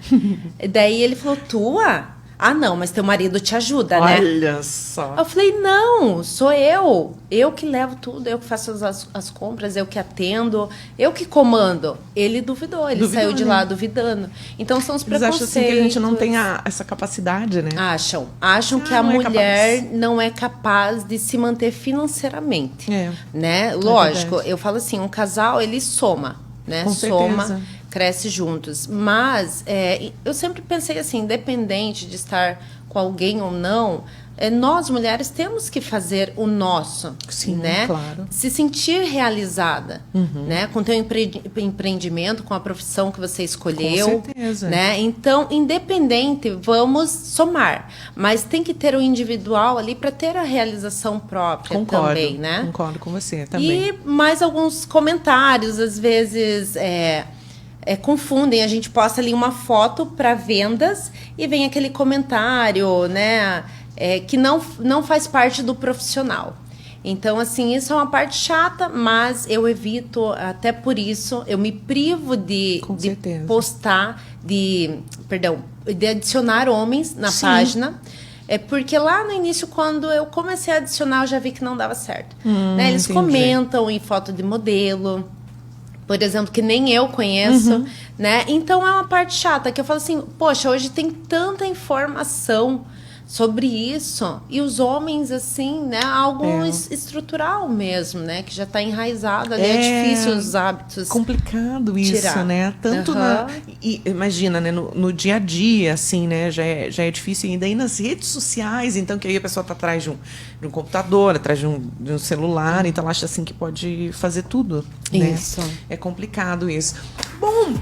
Daí ele falou: tua? Ah, não, mas teu marido te ajuda, né?
Olha só.
Eu falei: não, sou eu. Eu que levo tudo, eu que faço as compras, eu que atendo, eu que comando. Ele duvidou, ele saiu de lá duvidando. Então são os
Eles
preconceitos.
acham assim que a gente não tem essa capacidade, né?
Acham que a
não é
mulher
capaz.
não é capaz de se manter financeiramente,
É.
né? Lógico,
verdade.
eu falo assim, um casal, ele soma, né?
Com
Soma,
certeza.
cresce juntos. Mas eu sempre pensei assim, independente de estar com alguém ou não, nós mulheres temos que fazer o nosso,
Sim,
né?
claro.
Se sentir realizada, né? Com o teu empreendimento, com a profissão que você escolheu,
Com certeza.
né? Então, independente, vamos somar, mas tem que ter o individual ali para ter a realização própria também, né?
Concordo com você também.
E mais alguns comentários, às vezes confundem. A gente posta ali uma foto para vendas e vem aquele comentário, né? Que não faz parte do profissional. Então, assim, isso é uma parte chata, mas eu evito, até por isso, eu me privo de
certeza.
postar, de adicionar homens na página. Porque lá no início, quando eu comecei a adicionar, eu já vi que não dava certo. Né? Eles
entendi.
comentam em foto de modelo, por exemplo, que nem eu conheço, né? Então é uma parte chata, que eu falo assim, poxa, hoje tem tanta informação sobre isso, e os homens, assim, né, algo estrutural mesmo, né, que já está enraizado ali, é difícil os hábitos.
Complicado isso,
tirar.
né? Tanto imagina, né, no dia a dia, assim, né, já é difícil ainda ir nas redes sociais, então que aí a pessoa está atrás de um computador, atrás de um celular, então ela acha assim que pode fazer tudo, né?
Isso.
É complicado isso. Bom,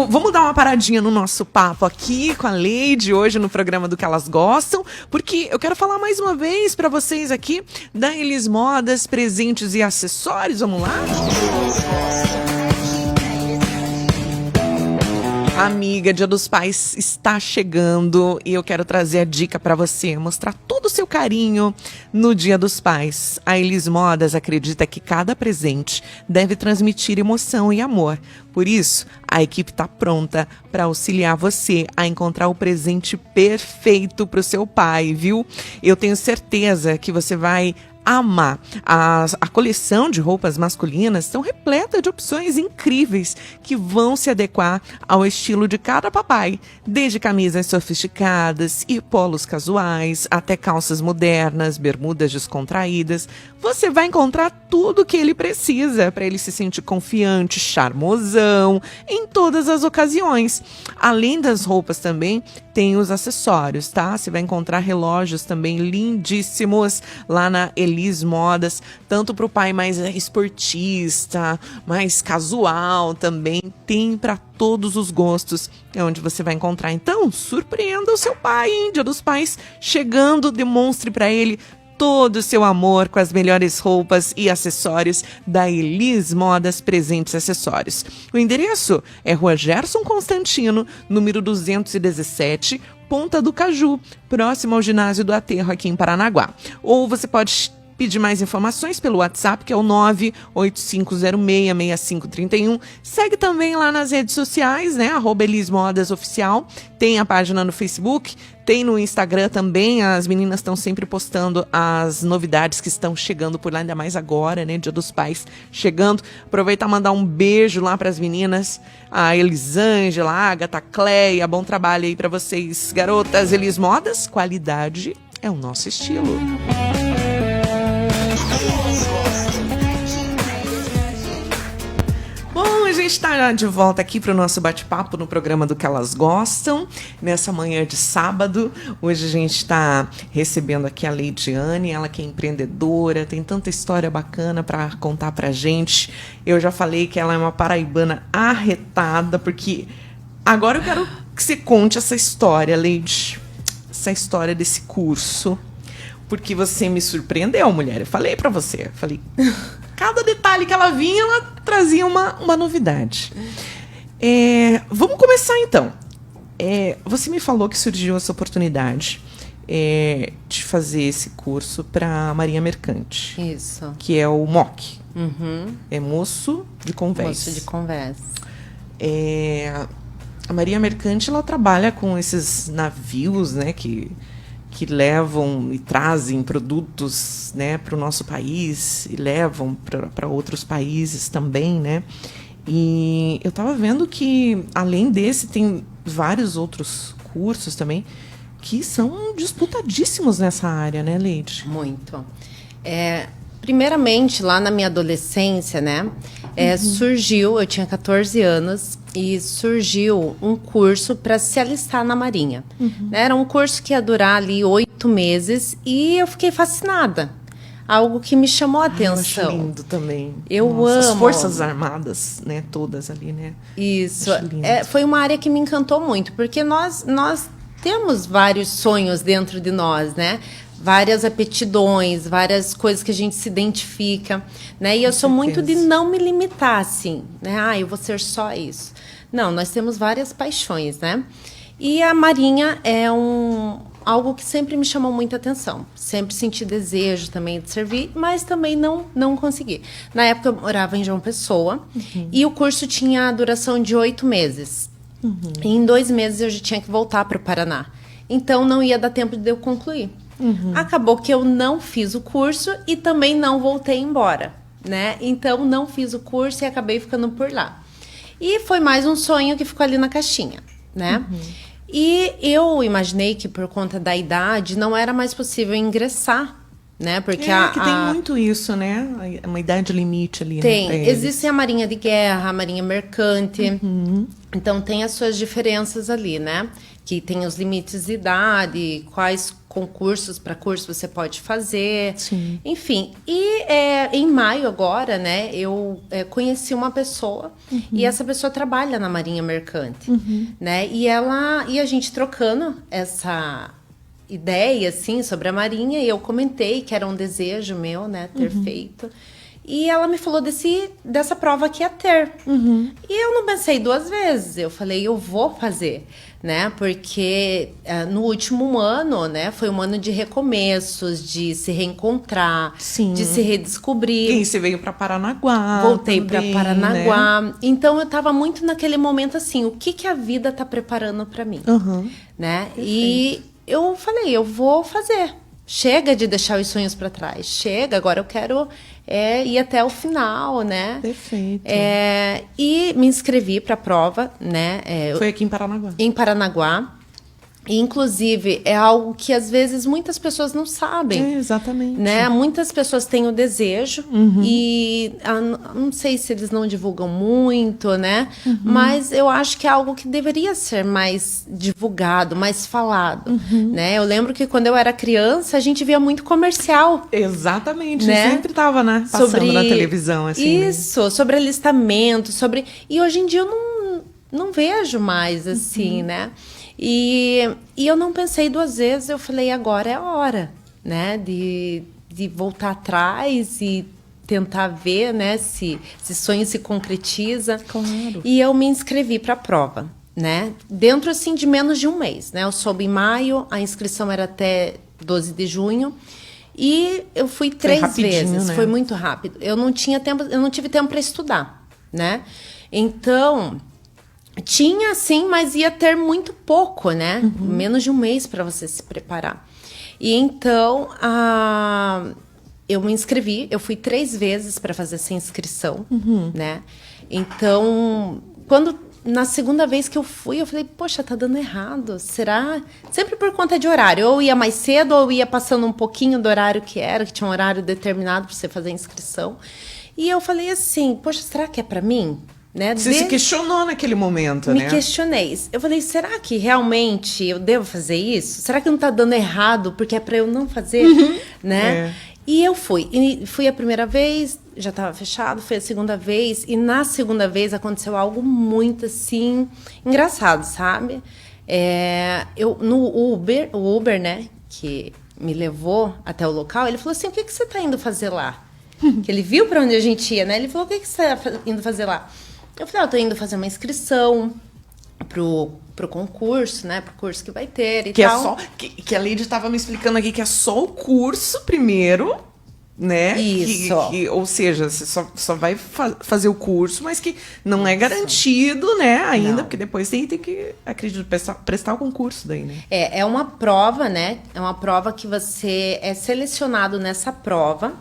vamos dar uma paradinha no nosso papo aqui com a Leide hoje no programa do Que Elas Gostam, porque eu quero falar mais uma vez para vocês aqui da Elis Modas, presentes e acessórios. Vamos lá? Amiga, Dia dos Pais está chegando e eu quero trazer a dica para você, mostrar todo o seu carinho no Dia dos Pais. A Elis Modas acredita que cada presente deve transmitir emoção e amor. Por isso, a equipe está pronta para auxiliar você a encontrar o presente perfeito para o seu pai, viu? Eu tenho certeza que você vai amar. A coleção de roupas masculinas estão repleta de opções incríveis que vão se adequar ao estilo de cada papai, desde camisas sofisticadas e polos casuais até calças modernas, bermudas descontraídas. Você vai encontrar tudo o que ele precisa para ele se sentir confiante, charmosão em todas as ocasiões. Além das roupas também tem os acessórios, tá? Você vai encontrar relógios também lindíssimos lá na Elis Modas, tanto para o pai mais esportista, mais casual também, tem para todos os gostos, é onde você vai encontrar. Então, surpreenda o seu pai, hein? Dia dos Pais chegando, demonstre para ele todo o seu amor com as melhores roupas e acessórios da Elis Modas Presentes e Acessórios. O endereço é Rua Gerson Constantino, número 217, Ponta do Caju, próximo ao ginásio do Aterro aqui em Paranaguá. Ou você pode pedir mais informações pelo WhatsApp, que é o 985066531. Segue também lá nas redes sociais, né? @Elis Modas Oficial. Tem a página no Facebook, tem no Instagram também. As meninas estão sempre postando as novidades que estão chegando por lá, ainda mais agora, né? Dia dos Pais chegando. Aproveitar e mandar um beijo lá para as meninas, a Elisângela, a Agatha, a Cleia. Bom trabalho aí para vocês, garotas. Elis Modas, qualidade é o nosso estilo. Bom, a gente está de volta aqui para o nosso bate-papo no programa do Que Elas Gostam, nessa manhã de sábado. Hoje a gente está recebendo aqui a Leidiane, ela que é empreendedora, tem tanta história bacana para contar para a gente. Eu já falei que ela é uma paraibana arretada, porque agora eu quero que você conte essa história, Leide, essa história desse curso, porque você me surpreendeu, mulher. Eu falei para você, cada detalhe que ela vinha, ela trazia uma novidade. Vamos começar então. Você me falou que surgiu essa oportunidade de fazer esse curso para Marinha Mercante.
Isso.
Que é o MOC. É moço de convés.
Moço de convés.
A Marinha Mercante, ela trabalha com esses navios, né, que levam e trazem produtos, né, para o nosso país e levam para outros países também, né? E eu estava vendo que, além desse, tem vários outros cursos também que são disputadíssimos nessa área, né, Leide?
Muito. Primeiramente, lá na minha adolescência, né, surgiu, eu tinha 14 anos, e surgiu um curso para se alistar na Marinha. Era um curso que ia durar ali 8 meses e eu fiquei fascinada. Algo que me chamou a atenção.
Eu acho lindo também.
Eu
amo. As Forças Armadas, né, todas ali, né?
Isso.
Acho lindo.
Foi uma área que me encantou muito, porque nós temos vários sonhos dentro de nós, né? Várias aptidões, várias coisas que a gente se identifica, né? E eu sou muito de não me limitar, assim, né? Eu vou ser só isso. Não, nós temos várias paixões, né? E a Marinha é algo que sempre me chamou muita atenção. Sempre senti desejo também de servir, mas também não consegui. Na época eu morava em João Pessoa e o curso tinha a duração de 8 meses. E em 2 meses eu já tinha que voltar para o Paraná. Então não ia dar tempo de eu concluir. Acabou que eu não fiz o curso e também não voltei embora, né? Então não fiz o curso e acabei ficando por lá. E foi mais um sonho que ficou ali na caixinha, né? E eu imaginei que por conta da idade não era mais possível ingressar, né? Porque
que tem muito isso, né? Uma idade limite ali.
Tem.
Né,
Existe a Marinha de Guerra, a Marinha Mercante. Então tem as suas diferenças ali, né? Que tem os limites de idade, quais concursos para curso você pode fazer.
Sim.
Enfim. E em maio agora, né? Eu conheci uma pessoa e essa pessoa trabalha na Marinha Mercante, né? E a gente trocando essa ideia, assim, sobre a Marinha, e eu comentei que era um desejo meu, né, ter feito. E ela me falou dessa prova que ia ter. E eu não pensei 2 vezes. Eu falei, eu vou fazer, né? Porque no último ano, né, foi um ano de recomeços, de se reencontrar,
Sim.
de se redescobrir.
E você veio para Paranaguá.
Voltei para
também,
Paranaguá.
né?
Então eu estava muito naquele momento assim, o que a vida tá preparando para mim, né? E eu falei, eu vou fazer. Chega de deixar os sonhos para trás. Chega, agora eu quero ir até o final, né?
Perfeito.
E me inscrevi para a prova, né?
Foi aqui em Paranaguá.
Em Paranaguá. E, inclusive, é algo que, às vezes, muitas pessoas não sabem.
Exatamente.
Né? Muitas pessoas têm o desejo e não sei se eles não divulgam muito, né? Mas eu acho que é algo que deveria ser mais divulgado, mais falado, né? Eu lembro que quando eu era criança, a gente via muito comercial.
Exatamente.
Né?
Sempre tava, né? Passando na televisão, assim.
Isso, sobre alistamento, E hoje em dia eu não vejo mais, assim, né? E eu não pensei 2 vezes, eu falei, agora é a hora, né, de voltar atrás e tentar ver, né, se esse sonho se concretiza.
Claro.
E eu me inscrevi para a prova, né, dentro, assim, de menos de 1 mês, né, eu soube em maio, a inscrição era até 12 de junho, e eu fui 3 vezes,
né?
Foi muito rápido. Eu não tive tempo para estudar, né, então... Tinha, sim, mas ia ter muito pouco, né? Menos de 1 mês para você se preparar. E então, eu me inscrevi. Eu fui 3 vezes para fazer essa inscrição, né? Então, na segunda vez que eu fui, eu falei, poxa, tá dando errado. Será? Sempre por conta de horário. Ou ia mais cedo, ou ia passando um pouquinho do horário que tinha um horário determinado para você fazer a inscrição. E eu falei assim, poxa, será que é para mim? Né?
Você se questionou naquele momento, né?
Me questionei. Eu falei, será que realmente eu devo fazer isso? Será que não tá dando errado porque é para eu não fazer? Né? E eu fui. E fui a primeira vez, já estava fechado. Foi a segunda vez. E na segunda vez aconteceu algo muito, assim, engraçado, sabe? O Uber, né, que me levou até o local, ele falou assim, o que você tá indo fazer lá? Que ele viu para onde a gente ia, né? Ele falou, o que você tá indo fazer lá? Eu falei, eu tô indo fazer uma inscrição pro concurso, né? Pro curso que vai ter e
que
tal.
É só, que a Lady estava me explicando aqui que é só o curso primeiro, né?
Isso.
Ou seja, você só vai fazer o curso, mas que não é garantido, né? Ainda,
Não.
porque depois tem que, acredito, prestar o concurso daí, né?
É uma prova, né? É uma prova que você é selecionado nessa prova.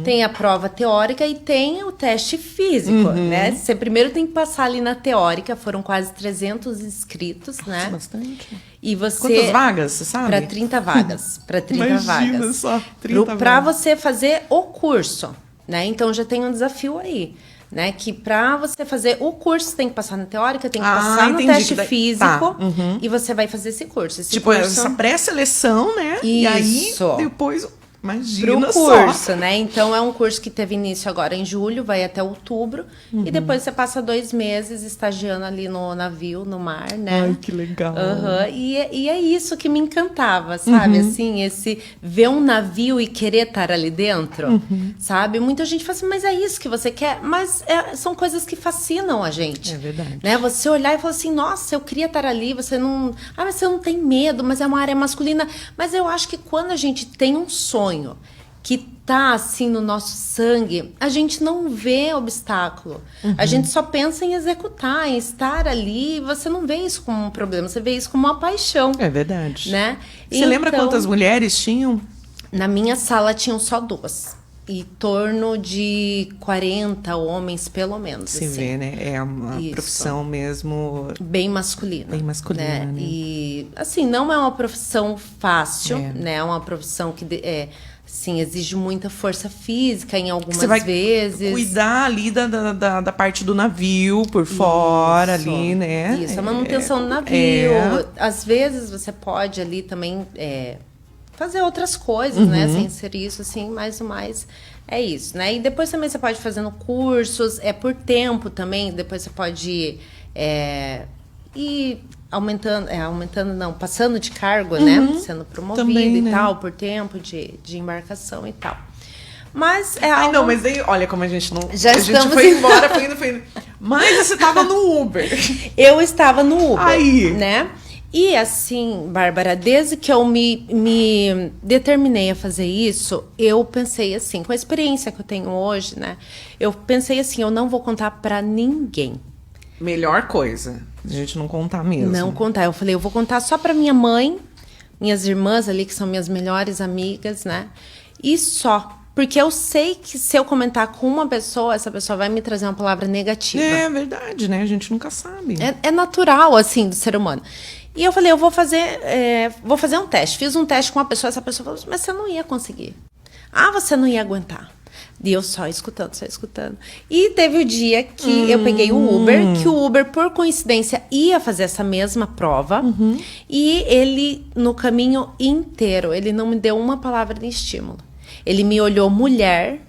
Tem a prova teórica e tem o teste físico, né? Você primeiro tem que passar ali na teórica. Foram quase 300 inscritos, né?
Bastante.
E você...
Quantas vagas, você sabe?
Para 30 vagas. Para 30
Imagina
vagas.
só, 30
Para
vagas.
você fazer o curso, né? Então já tem um desafio aí, né? Que para você fazer o curso, você tem que passar na teórica, tem que passar no
entendi,
teste
que daí-
físico
tá,
e você vai fazer esse curso. Esse
Tipo,
curso
essa pré-seleção, né? E aí,
Isso.
depois, imagina
pro
só.
curso, né? Então é um curso que teve início agora em julho, vai até outubro. E depois você passa 2 meses estagiando ali no navio, no mar, né?
Ai, que legal.
Aham. E é isso que me encantava, sabe? Assim, esse ver um navio e querer estar ali dentro, sabe? Muita gente fala assim, mas é isso que você quer? Mas são coisas que fascinam a gente.
É verdade.
Né? Você olhar e falar assim, nossa, eu queria estar ali, você não... Ah, mas você não tem medo, mas é uma área masculina. Mas eu acho que quando a gente tem um sonho que tá assim no nosso sangue, a gente não vê obstáculo. A gente só pensa em executar, em estar ali. Você não vê isso como um problema, você vê isso como uma paixão,
É verdade.
né?
Você lembra
Então,
quantas mulheres tinham?
Na minha sala tinham só 2. Em torno de 40 homens, pelo menos.
Você
assim.
vê, né? É uma
Isso.
profissão mesmo.
Bem masculina.
Bem masculina, né?
E, assim, não é uma profissão fácil,
É.
né? É uma profissão que, assim, exige muita força física em algumas
Você vai
vezes.
cuidar ali da parte do navio por fora,
Isso.
ali, né?
Isso, a manutenção do navio.
É.
Às vezes você pode ali também fazer outras coisas, né? Sem ser isso, assim, mais ou mais é isso, né? E depois também você pode ir fazendo cursos, por tempo também, depois você pode ir aumentando não, passando de cargo, né? Sendo promovido
Também,
e
né?
tal, por tempo de embarcação e tal. Mas é
Ai,
algo...
não, mas daí, olha como a gente não.
Já
a gente
estamos
foi
em-
embora, foi indo. Mas você tava no Uber.
Eu estava no Uber,
Aí.
né? E assim, Bárbara, desde que eu me determinei a fazer isso, eu pensei assim, com a experiência que eu tenho hoje, né? Eu pensei assim, eu não vou contar pra ninguém.
Melhor coisa. A gente não contar mesmo.
Não contar. Eu falei, eu vou contar só pra minha mãe, minhas irmãs ali, que são minhas melhores amigas, né? E só. Porque eu sei que se eu comentar com uma pessoa, essa pessoa vai me trazer uma palavra negativa.
É verdade, né? A gente nunca sabe.
É natural, assim, do ser humano. E eu falei, eu vou fazer um teste. Fiz um teste com uma pessoa, essa pessoa falou, mas você não ia conseguir. Ah, você não ia aguentar. E eu só escutando. E teve o dia que eu peguei o Uber, que o Uber, por coincidência, ia fazer essa mesma prova. E ele, no caminho inteiro, ele não me deu uma palavra de estímulo. Ele me olhou mulher,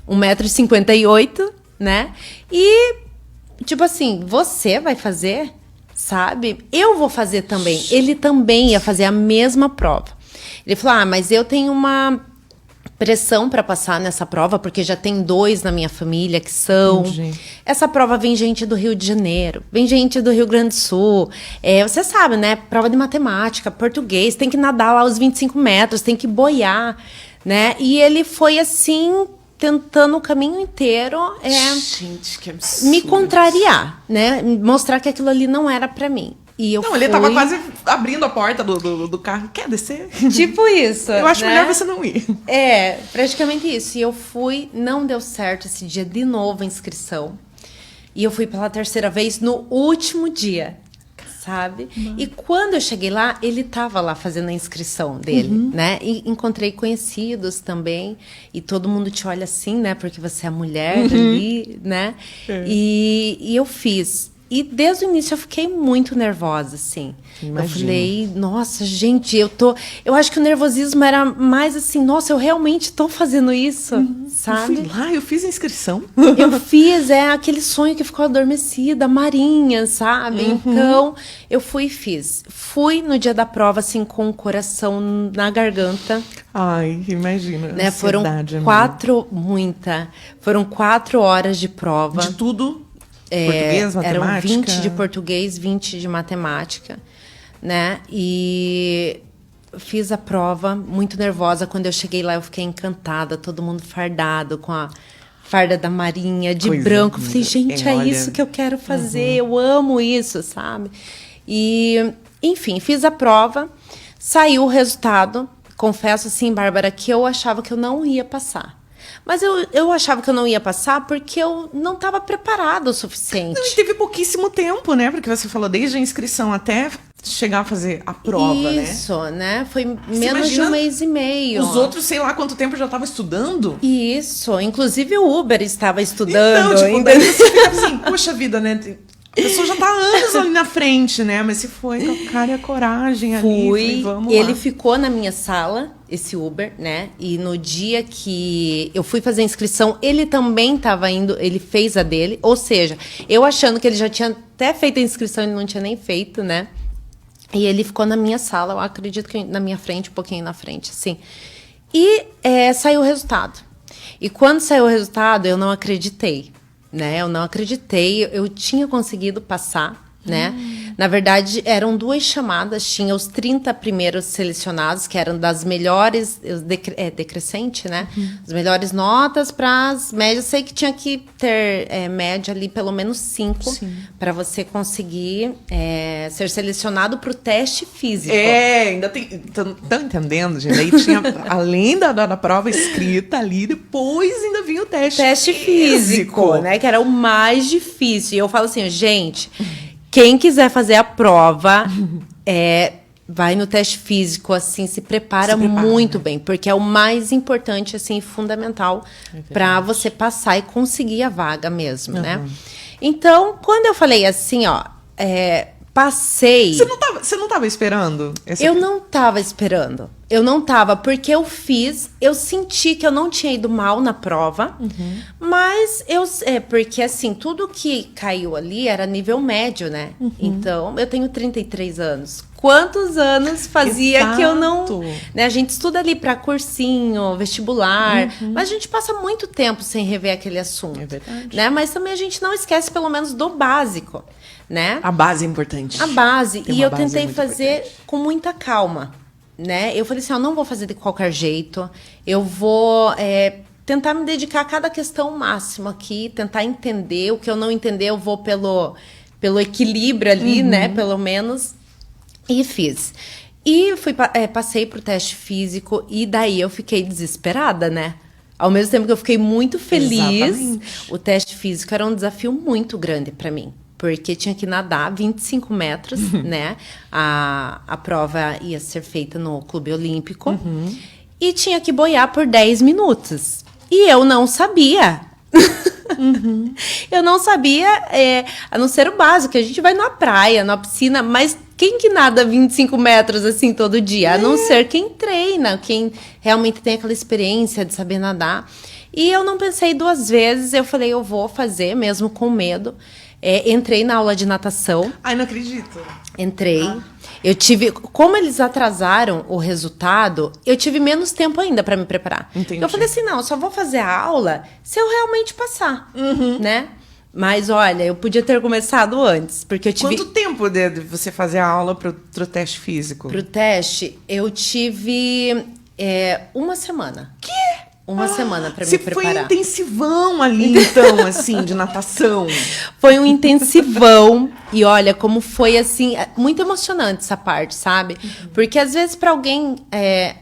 1,58 m, né? E, tipo assim, você vai fazer? Sabe? Eu vou fazer também. Ele também ia fazer a mesma prova. Ele falou, mas eu tenho uma pressão para passar nessa prova, porque já tem 2 na minha família que são.
Entendi.
Essa prova vem gente do Rio de Janeiro, vem gente do Rio Grande do Sul. Você sabe, né? Prova de matemática, português, tem que nadar lá os 25 metros, tem que boiar, né? E ele foi assim, tentando o caminho inteiro
Gente, que absurdo.
me contrariar, né? Mostrar que aquilo ali não era pra mim. E eu
Não, ele tava quase abrindo a porta do carro. Quer descer?
tipo isso.
Eu acho
né?
melhor você não ir.
Praticamente isso. E eu fui, não deu certo esse dia de novo a inscrição. E eu fui pela 3ª vez no último dia, sabe? E quando eu cheguei lá, ele tava lá fazendo a inscrição dele, né? E encontrei conhecidos também. E todo mundo te olha assim, né? Porque você é mulher ali, né? E eu fiz. E desde o início eu fiquei muito nervosa, assim.
Imagino.
Eu falei, nossa, gente, eu acho que o nervosismo era mais assim, nossa, eu realmente tô fazendo isso,
Eu
sabe?
fui lá, eu fiz a inscrição.
Eu fiz, aquele sonho que ficou adormecida, marinha, sabe? Então, eu fui e fiz. Fui no dia da prova, assim, com o coração na garganta,
Ai, imagina.
né? Foram
Ansiedade, amiga.
4 horas de prova.
De tudo. Português, matemática.
Eram 20 de português, 20 de matemática, né? E fiz a prova, muito nervosa. Quando eu cheguei lá, eu fiquei encantada, todo mundo fardado com a farda da Marinha, de
Coisa
branco. Eu
linda.
falei, gente, é
Olha.
isso que eu quero fazer, eu amo isso, sabe? E, enfim, fiz a prova, saiu o resultado. Confesso, assim, Bárbara, que eu achava que eu não ia passar. Mas eu achava que eu não ia passar porque eu não estava preparada o suficiente.
Não, e teve pouquíssimo tempo, né? Porque você falou desde a inscrição até chegar a fazer a prova, né?
Isso, né? Foi
Você
menos de
imagina
um mês e meio.
Os outros, sei lá quanto tempo já estavam estudando.
Isso, inclusive o Uber estava estudando.
Então, tipo,
ainda.
daí você fica assim, poxa vida, né? A pessoa já tá há anos ali na frente, né? Mas se foi com a cara e a coragem ali.
Fui,
Falei, vamos
ele
lá.
ficou na minha sala, esse Uber, né? E no dia que eu fui fazer a inscrição, ele também estava indo, ele fez a dele. Ou seja, eu achando que ele já tinha até feito a inscrição, ele não tinha nem feito, né? E ele ficou na minha sala, eu acredito que na minha frente, um pouquinho na frente, assim. E saiu o resultado. E quando saiu o resultado, eu não acreditei, né? Eu não acreditei, eu tinha conseguido passar, né? Na verdade, eram 2 chamadas, tinha os 30 primeiros selecionados, que eram das melhores, decrescente, né? As melhores notas para as médias. Sei que tinha que ter média ali pelo menos 5 para você conseguir ser selecionado para o teste físico.
Ainda tem. Estão entendendo, gente? Aí tinha, além da prova escrita ali, depois ainda vinha o teste
Físico, né? Que era o mais difícil. E eu falo assim, gente, quem quiser fazer a prova, vai no teste físico, assim, se prepara muito bem, porque é o mais importante, assim, fundamental para você passar e conseguir a vaga mesmo, né? Então, quando eu falei assim, ó, passei.
Você não tava esperando?
Eu não estava esperando. Eu não estava, porque eu senti que eu não tinha ido mal na prova, mas porque assim, tudo que caiu ali era nível médio, né? Então, eu tenho 33 anos. Quantos anos fazia que eu não... Né? A gente estuda ali para cursinho, vestibular, mas a gente passa muito tempo sem rever aquele assunto.
É verdade.
Né? Mas também a gente não esquece, pelo menos, do básico, né?
A base é importante.
A base.
Tem
E
uma
eu
base
tentei
muito
fazer
importante.
com muita calma, né? Eu falei assim, eu não vou fazer de qualquer jeito. Eu vou tentar me dedicar a cada questão máximo aqui, tentar entender. O que eu não entender, eu vou pelo equilíbrio ali, né? Pelo menos. E fiz. E passei pro teste físico e daí eu fiquei desesperada, né? Ao mesmo tempo que eu fiquei muito feliz,
Exatamente.
o teste físico era um desafio muito grande para mim. Porque tinha que nadar 25 metros, né? A prova ia ser feita no Clube Olímpico. E tinha que boiar por 10 minutos. E eu não sabia. Eu não sabia, a não ser o básico. A gente vai numa praia, numa piscina, mas quem que nada 25 metros assim todo dia? A não ser quem treina, quem realmente tem aquela experiência de saber nadar. E eu não pensei 2 vezes, eu falei, eu vou fazer, mesmo com medo. Entrei na aula de natação.
Ai, não acredito.
Entrei. Eu tive... Como eles atrasaram o resultado, eu tive menos tempo ainda para me preparar.
Entendi.
Eu falei assim, não, eu só vou fazer a aula se eu realmente passar, né? Mas, olha, eu podia ter começado antes, porque eu tive...
Quanto tempo de você fazer a aula pro teste físico?
Pro teste, eu tive 1 semana.
Quê?
Uma semana para me
Você
preparar.
foi intensivão ali, então, assim, de natação.
Foi um intensivão. E olha, como foi, assim, muito emocionante essa parte, sabe? Porque às vezes para alguém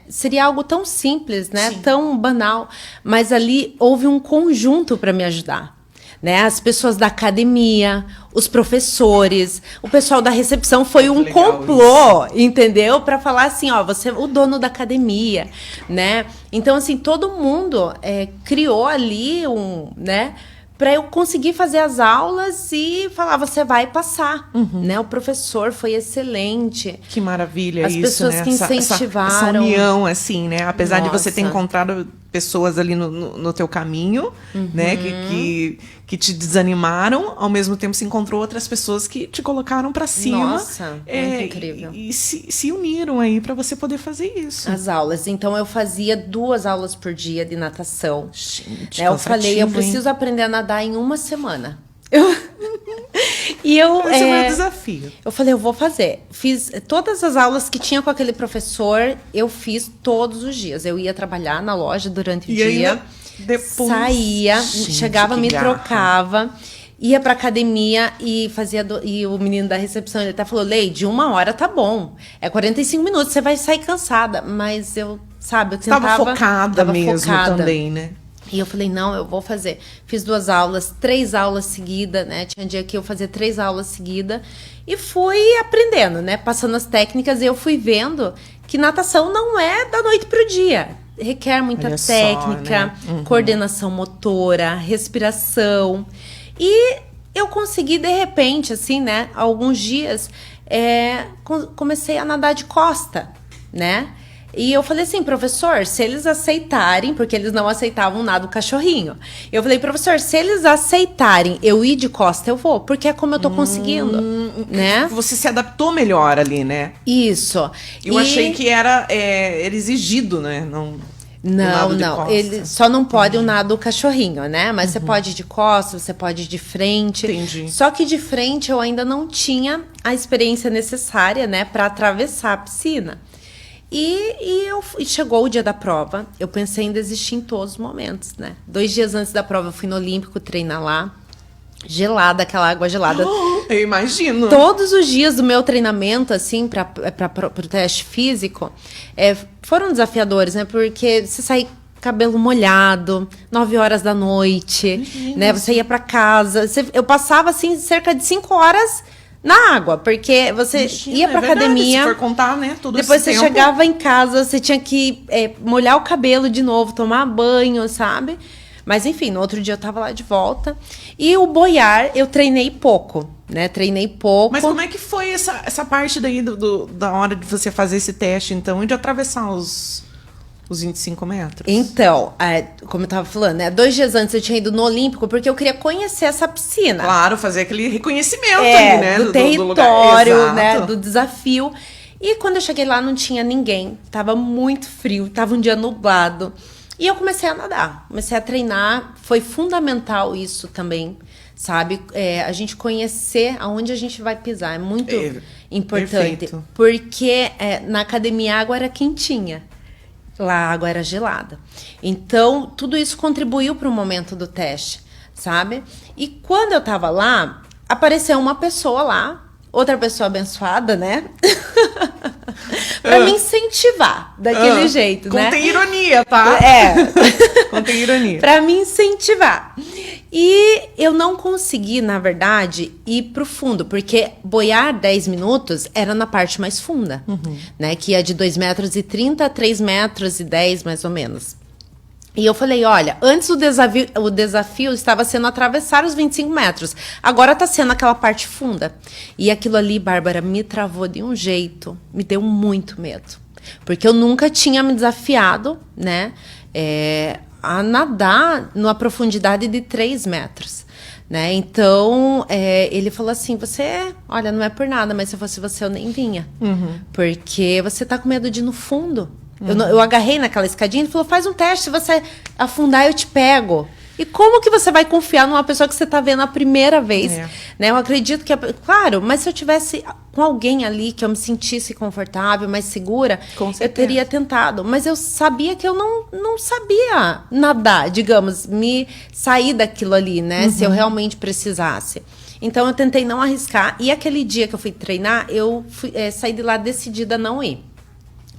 seria algo tão simples, né?
Sim.
Tão banal. Mas ali houve um conjunto para me ajudar. Né? As pessoas da academia, os professores, o pessoal da recepção, foi um
legal
complô, entendeu? Para falar assim, ó, você é o dono da academia, né? Então, assim, todo mundo criou ali né? Para eu conseguir fazer as aulas e falar, você vai passar, né? O professor foi excelente.
Que maravilha
As
isso,
pessoas
né?
que incentivaram.
Essa união, assim, né? Apesar de você ter
Nossa.
encontrado pessoas ali no teu caminho, né? Que te desanimaram, ao mesmo tempo se encontrou outras pessoas que te colocaram pra cima.
Nossa, muito incrível.
E se uniram aí pra você poder fazer isso.
As aulas. Então, eu fazia 2 aulas por dia de natação.
Gente,
Eu falei, eu
cansativo, hein?
preciso aprender a nadar em 1 semana. E eu,
Esse é o meu desafio.
eu falei, eu vou fazer. Fiz todas as aulas que tinha com aquele professor, eu fiz todos os dias. Eu ia trabalhar na loja durante o
E
dia,
ainda depois...
saía,
Gente,
chegava,
que
me
garra.
trocava, ia pra academia e fazia... E o menino da recepção, ele até falou, Leide, 1 hora tá bom. É 45 minutos, você vai sair cansada. Mas eu, sabe, eu tentava...
Tava focada
tava
mesmo
focada.
também, né?
E eu falei, não, eu vou fazer. Fiz 2 aulas, 3 aulas seguidas, né? Tinha dia que eu fazia 3 aulas seguidas. E fui aprendendo, né? Passando as técnicas, e eu fui vendo que natação não é da noite pro dia. Requer muita
Olha só,
técnica,
né? Uhum.
coordenação motora, respiração. E eu consegui, de repente, assim, né? Alguns dias, comecei a nadar de costa, né? E eu falei assim, professor, se eles aceitarem, porque eles não aceitavam nada do cachorrinho. Eu falei, professor, se eles aceitarem eu ir de costa, eu vou, porque é como eu tô conseguindo, né?
Você se adaptou melhor ali, né?
Isso.
Eu achei que era exigido, né? Não, o
Não,
nado de
não.
costa.
Ele só não pode o nado do cachorrinho, né? Mas você pode ir de costas, você pode ir de frente.
Entendi.
Só que de frente eu ainda não tinha a experiência necessária, né, para atravessar a piscina. E chegou o dia da prova, eu pensei em desistir em todos os momentos, né? 2 dias antes da prova eu fui no Olímpico treinar lá, gelada, aquela água gelada.
Eu imagino.
Todos os dias do meu treinamento, assim, para o teste físico, foram desafiadores, né? Porque você sai cabelo molhado, 9 horas da noite, né? Você ia para casa, eu passava, assim, cerca de 5 horas na água, porque você ia pra
verdade,
academia,
se for contar, né? Todo
depois
esse
você
tempo.
chegava em casa, você tinha que molhar o cabelo de novo, tomar banho, sabe? Mas enfim, no outro dia eu tava lá de volta. E o boiar, eu treinei pouco, né? Treinei pouco.
Mas como é que foi essa parte daí da hora de você fazer esse teste, então, e de atravessar os 25 metros?
Então, como eu tava falando, né? 2 dias antes eu tinha ido no Olímpico porque eu queria conhecer essa piscina.
Claro, fazer aquele reconhecimento ali, né?
Do
lugar.
território, né?
Exato.
Do desafio. E quando eu cheguei lá não tinha ninguém. Tava muito frio, tava um dia nublado. E eu comecei a nadar, comecei a treinar. Foi fundamental isso também, sabe? A gente conhecer aonde a gente vai pisar. É muito importante.
Perfeito.
Porque na academia a água era quentinha. Lá a água era gelada. Então, tudo isso contribuiu para o momento do teste, sabe? E quando eu tava lá, apareceu uma pessoa lá, outra pessoa abençoada, né? Pra me incentivar daquele jeito, né?
Contém ironia, tá? Contém ironia.
Pra me incentivar. E eu não consegui, na verdade, ir pro fundo, porque boiar 10 minutos era na parte mais funda, né? Que ia de 2,30 m a 3,10 m, mais ou menos. E eu falei, olha, antes o desafio estava sendo atravessar os 25 metros. Agora está sendo aquela parte funda. E aquilo ali, Bárbara, me travou de um jeito. Me deu muito medo. Porque eu nunca tinha me desafiado, né? A nadar numa profundidade de 3 metros. Né? Então, ele falou assim, olha, não é por nada, mas se fosse você, eu nem vinha. Porque você tá com medo de ir no fundo. Eu agarrei naquela escadinha e ele falou, faz um teste, se você afundar, eu te pego. E como que você vai confiar numa pessoa que você tá vendo a primeira vez? Né? Eu acredito que... Claro, mas se eu tivesse com alguém ali que eu me sentisse confortável, mais segura, eu teria tentado. Mas eu sabia que eu não sabia nadar, digamos, me sair daquilo ali, né? Se eu realmente precisasse. Então, eu tentei não arriscar. E aquele dia que eu fui treinar, eu saí de lá decidida a não ir.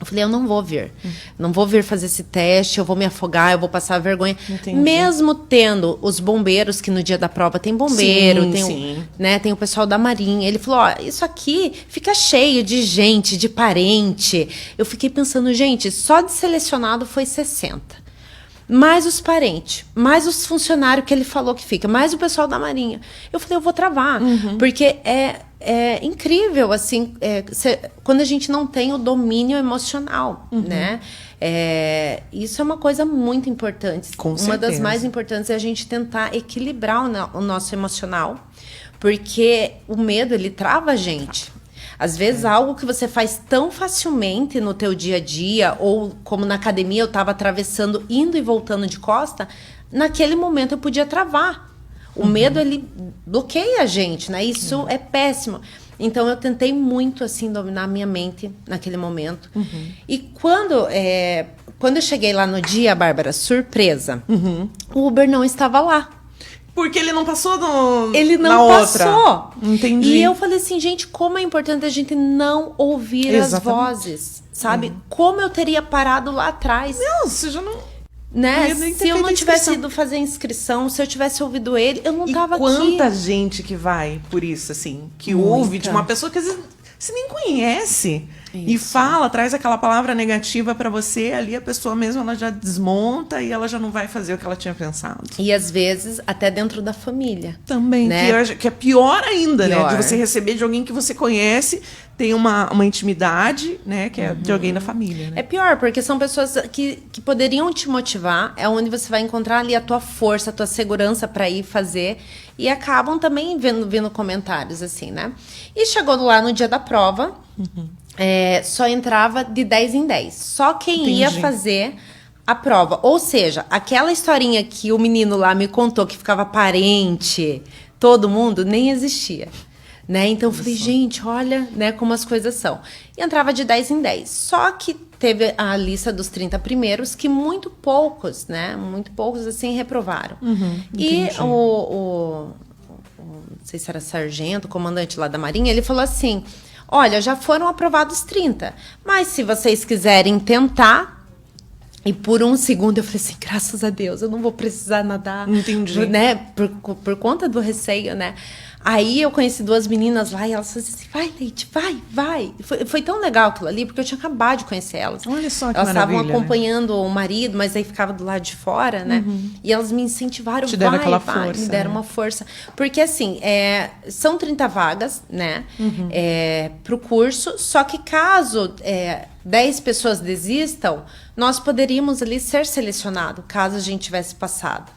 Eu falei, eu não vou vir. Não vou vir fazer esse teste, eu vou me afogar, eu vou passar vergonha.
Entendi.
Mesmo tendo os bombeiros, que no dia da prova tem bombeiro, tem o pessoal da Marinha. Ele falou, ó, isso aqui fica cheio de gente, de parente. Eu fiquei pensando, gente, só de selecionado foi 60. Mais os parentes, mais os funcionários que ele falou que fica, mais o pessoal da Marinha. Eu falei, eu vou travar. Porque é incrível, assim, quando a gente não tem o domínio emocional, né? Isso é uma coisa muito importante.
Com
uma
certeza.
das mais importantes é a gente tentar equilibrar o nosso emocional, porque o medo, ele trava a gente. Às vezes, algo que você faz tão facilmente no teu dia a dia, ou como na academia eu estava atravessando, indo e voltando de costa, naquele momento eu podia travar. O medo, ele bloqueia a gente, né? Isso é péssimo. Então, eu tentei muito, assim, dominar a minha mente naquele momento. E quando eu cheguei lá no dia, Bárbara, surpresa, o Uber não estava lá.
Porque ele não passou no,
Ele
na
não
outra.
passou.
Entendi.
E eu falei assim, gente, como é importante a gente não ouvir as vozes, sabe? Como eu teria parado lá atrás.
Não, você já não...
Né?
Não ia nem ter
Se eu
feito
não
a
tivesse
inscrição.
ido fazer a inscrição, se eu tivesse ouvido ele, eu não
E
tava
quanta
aqui.
gente que vai por isso, assim, que
Muita.
ouve de uma pessoa que às vezes você nem conhece e
Isso.
fala, traz aquela palavra negativa pra você, ali a pessoa mesmo ela já desmonta e ela já não vai fazer o que ela tinha pensado.
E às vezes até dentro da família.
Também,
Né?
que é pior ainda, né?
Pior.
De você receber de alguém que você conhece, tem uma intimidade, né? Que é de alguém da família, né?
É pior, porque são pessoas que poderiam te motivar, é onde você vai encontrar ali a tua força, a tua segurança para ir fazer, e acabam também vendo comentários, assim, né? E chegou lá no dia da prova, só entrava de 10 em 10. Só quem ia
Entendi.
fazer a prova. Ou seja, aquela historinha que o menino lá me contou, que ficava parente, todo mundo, nem existia. Né? Então eu falei, gente, olha, né, como as coisas são. E entrava de 10 em 10. Só que teve a lista dos 30 primeiros, que muito poucos, né? Muito poucos, assim, reprovaram. E não sei se era sargento, comandante lá da Marinha, ele falou assim, olha, já foram aprovados 30, mas se vocês quiserem tentar... E por um segundo eu falei assim, graças a Deus, eu não vou precisar nadar.
Entendi.
Né? Por conta do receio, né? Aí eu conheci duas meninas lá e elas falaram assim, vai, Leite, vai. Foi tão legal aquilo ali, porque eu tinha acabado de conhecer elas.
Olha só que
elas estavam
maravilha, né?
acompanhando o marido, mas aí ficava do lado de fora, né? E elas me incentivaram,
Te deram aquela
vai,
força,
me deram
né?
uma força. Porque assim, são 30 vagas, né? Pro curso, só que caso 10 pessoas desistam, nós poderíamos ali ser selecionado, caso a gente tivesse passado,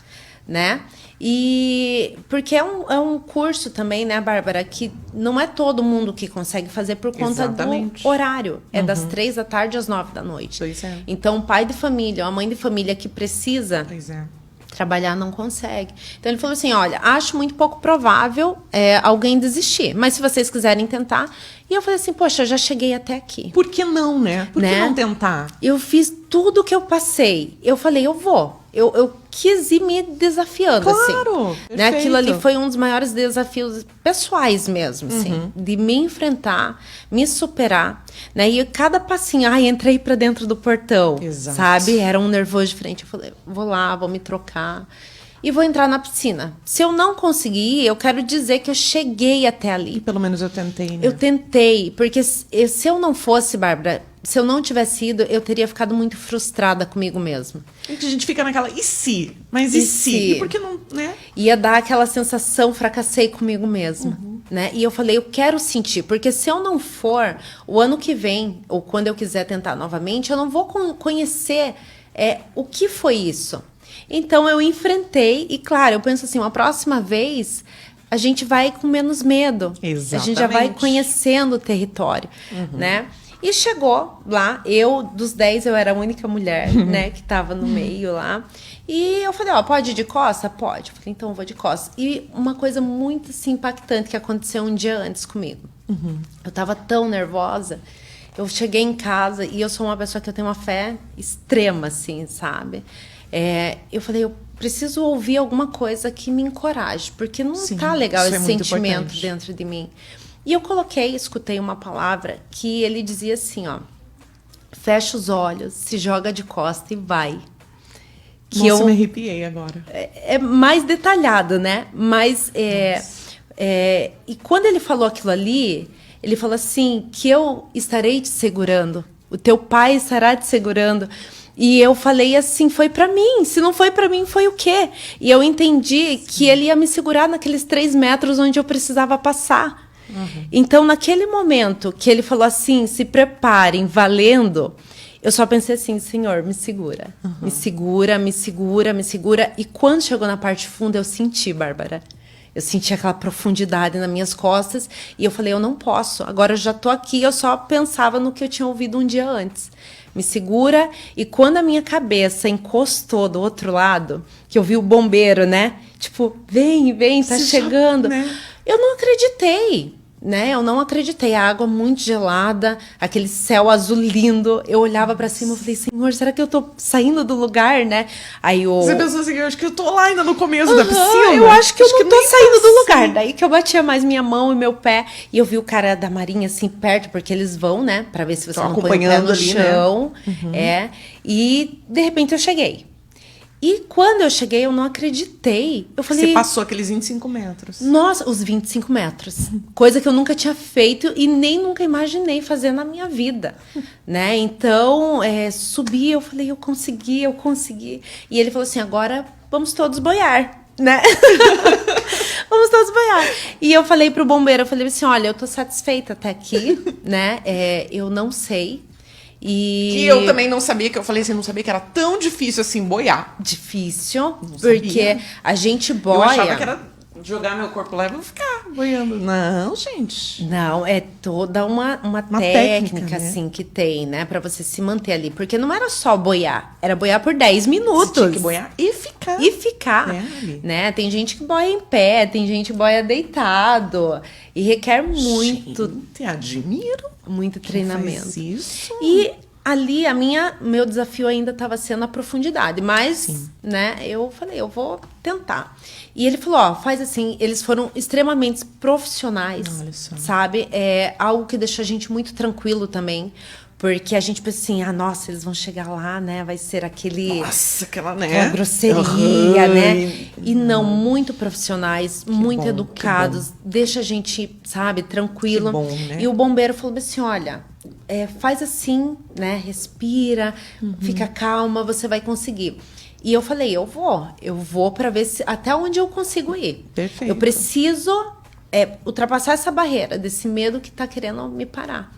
né? E porque é um curso também, né, Bárbara, que não é todo mundo que consegue fazer por conta
Exatamente.
do horário. É das 3 da tarde às 9 da noite.
Pois é.
Então, o pai de família, a mãe de família que precisa
Pois é.
trabalhar não consegue. Então, ele falou assim, olha, acho muito pouco provável alguém desistir, mas se vocês quiserem tentar... E eu falei assim, poxa, eu já cheguei até aqui.
Por que não, né? Por que
Né?
não tentar?
Eu fiz tudo que eu passei. Eu falei, eu vou. Eu quis ir me desafiando,
Claro,
assim. Né?
perfeito.
Aquilo ali foi um dos maiores desafios pessoais mesmo, assim. De me enfrentar, me superar. Né? E cada passinho, entrei pra dentro do portão.
Exato.
Sabe? Era um nervoso diferente. Eu falei, vou lá, vou me trocar. E vou entrar na piscina. Se eu não conseguir, eu quero dizer que eu cheguei até ali.
E pelo menos eu tentei, né?
Eu tentei, porque se eu não fosse, Bárbara, se eu não tivesse ido, eu teria ficado muito frustrada comigo mesma.
A gente fica naquela, e se? Mas e
E
se?
se?
E por que não, né?
Ia dar aquela sensação, fracassei comigo mesma. Né? E eu falei, eu quero sentir, porque se eu não for, o ano que vem, ou quando eu quiser tentar novamente, eu não vou conhecer o que foi isso. Então eu enfrentei, e claro, eu penso assim, uma próxima vez a gente vai com menos medo.
Exatamente.
A gente já vai conhecendo o território, né? E chegou lá, dos 10, eu era a única mulher, né, que tava no meio lá. E eu falei, pode ir de costa? Pode. Eu falei, então eu vou de costa. E uma coisa muito assim, impactante que aconteceu um dia antes comigo. Eu tava tão nervosa. Eu cheguei em casa e eu sou uma pessoa que eu tenho uma fé extrema, assim, sabe? Eu falei, eu preciso ouvir alguma coisa que me encoraje, porque não
Sim,
tá legal
isso é
esse
muito
sentimento
importante.
dentro de mim. E eu escutei uma palavra que ele dizia assim, fecha os olhos, se joga de costa e vai. Que
Nossa,
eu
me arrepiei agora.
é mais detalhado, né? Mas e quando ele falou aquilo ali, ele falou assim, que eu estarei te segurando, o teu pai estará te segurando. E eu falei assim, foi pra mim. Se não foi pra mim, foi o quê? E eu entendi que ele ia me segurar naqueles 3 metros onde eu precisava passar. Então, naquele momento que ele falou assim, se preparem, valendo, eu só pensei assim, Senhor, me segura. Me segura, me segura, me segura. E quando chegou na parte funda, eu senti, Bárbara. Eu senti aquela profundidade nas minhas costas. E eu falei, eu não posso. Agora eu já tô aqui. Eu só pensava no que eu tinha ouvido um dia antes. Me segura. E quando a minha cabeça encostou do outro lado, que eu vi o bombeiro, né? Tipo, vem, tá
Você
chegando.
já, né?
Eu não acreditei, né? Eu não acreditei. A água muito gelada, aquele céu azul lindo. Eu olhava pra cima e falei, Senhor, será que eu tô saindo do lugar, né? Aí
Você pensou assim, eu acho que eu tô lá ainda no começo da piscina.
eu acho que eu não tô
nem
saindo do
passei.
lugar. Daí que eu batia mais minha mão e meu pé. E eu vi o cara da Marinha assim perto, porque eles vão, né? Pra ver se você
Tão
não põe o pé
acompanhando
no
ali, né?
chão. E de repente eu cheguei. E quando eu cheguei, eu não acreditei. Eu falei,
Você passou aqueles 25 metros.
nossa, os 25 metros. Coisa que eu nunca tinha feito e nem nunca imaginei fazer na minha vida, né? Então, subi, eu falei, eu consegui. E ele falou assim, agora vamos todos boiar, né? Vamos todos boiar. E eu falei pro bombeiro, eu falei assim, olha, eu tô satisfeita até aqui, né? Eu não sei.
E eu também não sabia, que eu falei assim, não sabia que era tão difícil assim boiar.
Difícil,
Não
porque
sabia.
a gente boia.
Eu achava que era jogar meu corpo lá e vou ficar boiando. Não, gente.
Não, é toda uma
técnica,
técnica,
né?
assim, que tem, né? Pra você se manter ali. Porque não era só boiar, era boiar por 10 minutos.
Você tinha que boiar e ficar.
E ficar,
ali.
né? Tem gente que boia em pé, tem gente que boia deitado. E requer muito,
Gente, admiro.
muito
Quem
treinamento.
faz isso.
E ali, meu desafio ainda estava sendo a profundidade. Mas, né, eu falei, eu vou tentar. E ele falou, ó, faz assim. Eles foram extremamente profissionais,
Olha só.
sabe? É algo que deixou a gente muito tranquilo também. Porque a gente pensa assim, nossa, eles vão chegar lá, né? Vai ser aquele...
Nossa, aquela, né?
Aquela grosseria,
Aham.
né? E não, muito profissionais, muito
bom,
educados, deixa a gente, sabe, tranquilo.
Que bom, né?
E o bombeiro falou assim, olha, faz assim, né? Respira, fica calma, você vai conseguir. E eu falei, eu vou para ver até onde eu consigo ir.
Perfeito.
Eu preciso ultrapassar essa barreira, desse medo que tá querendo me parar.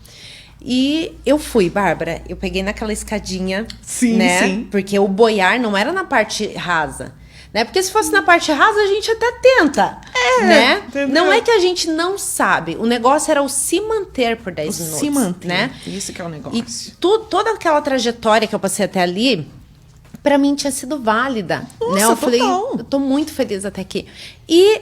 E eu fui, Bárbara. Eu peguei naquela escadinha,
Sim,
né?
sim.
Porque o boiar não era na parte rasa, né? Porque se fosse na parte rasa, a gente até tenta, né?
entendeu?
Não é que a gente não sabe. O negócio era o se manter por 10 minutos,
Se manter.
né?
Isso que é o
E
negócio.
toda aquela trajetória que eu passei até ali, pra mim tinha sido válida,
Nossa,
né? Eu falei,
total.
eu tô muito feliz até aqui. E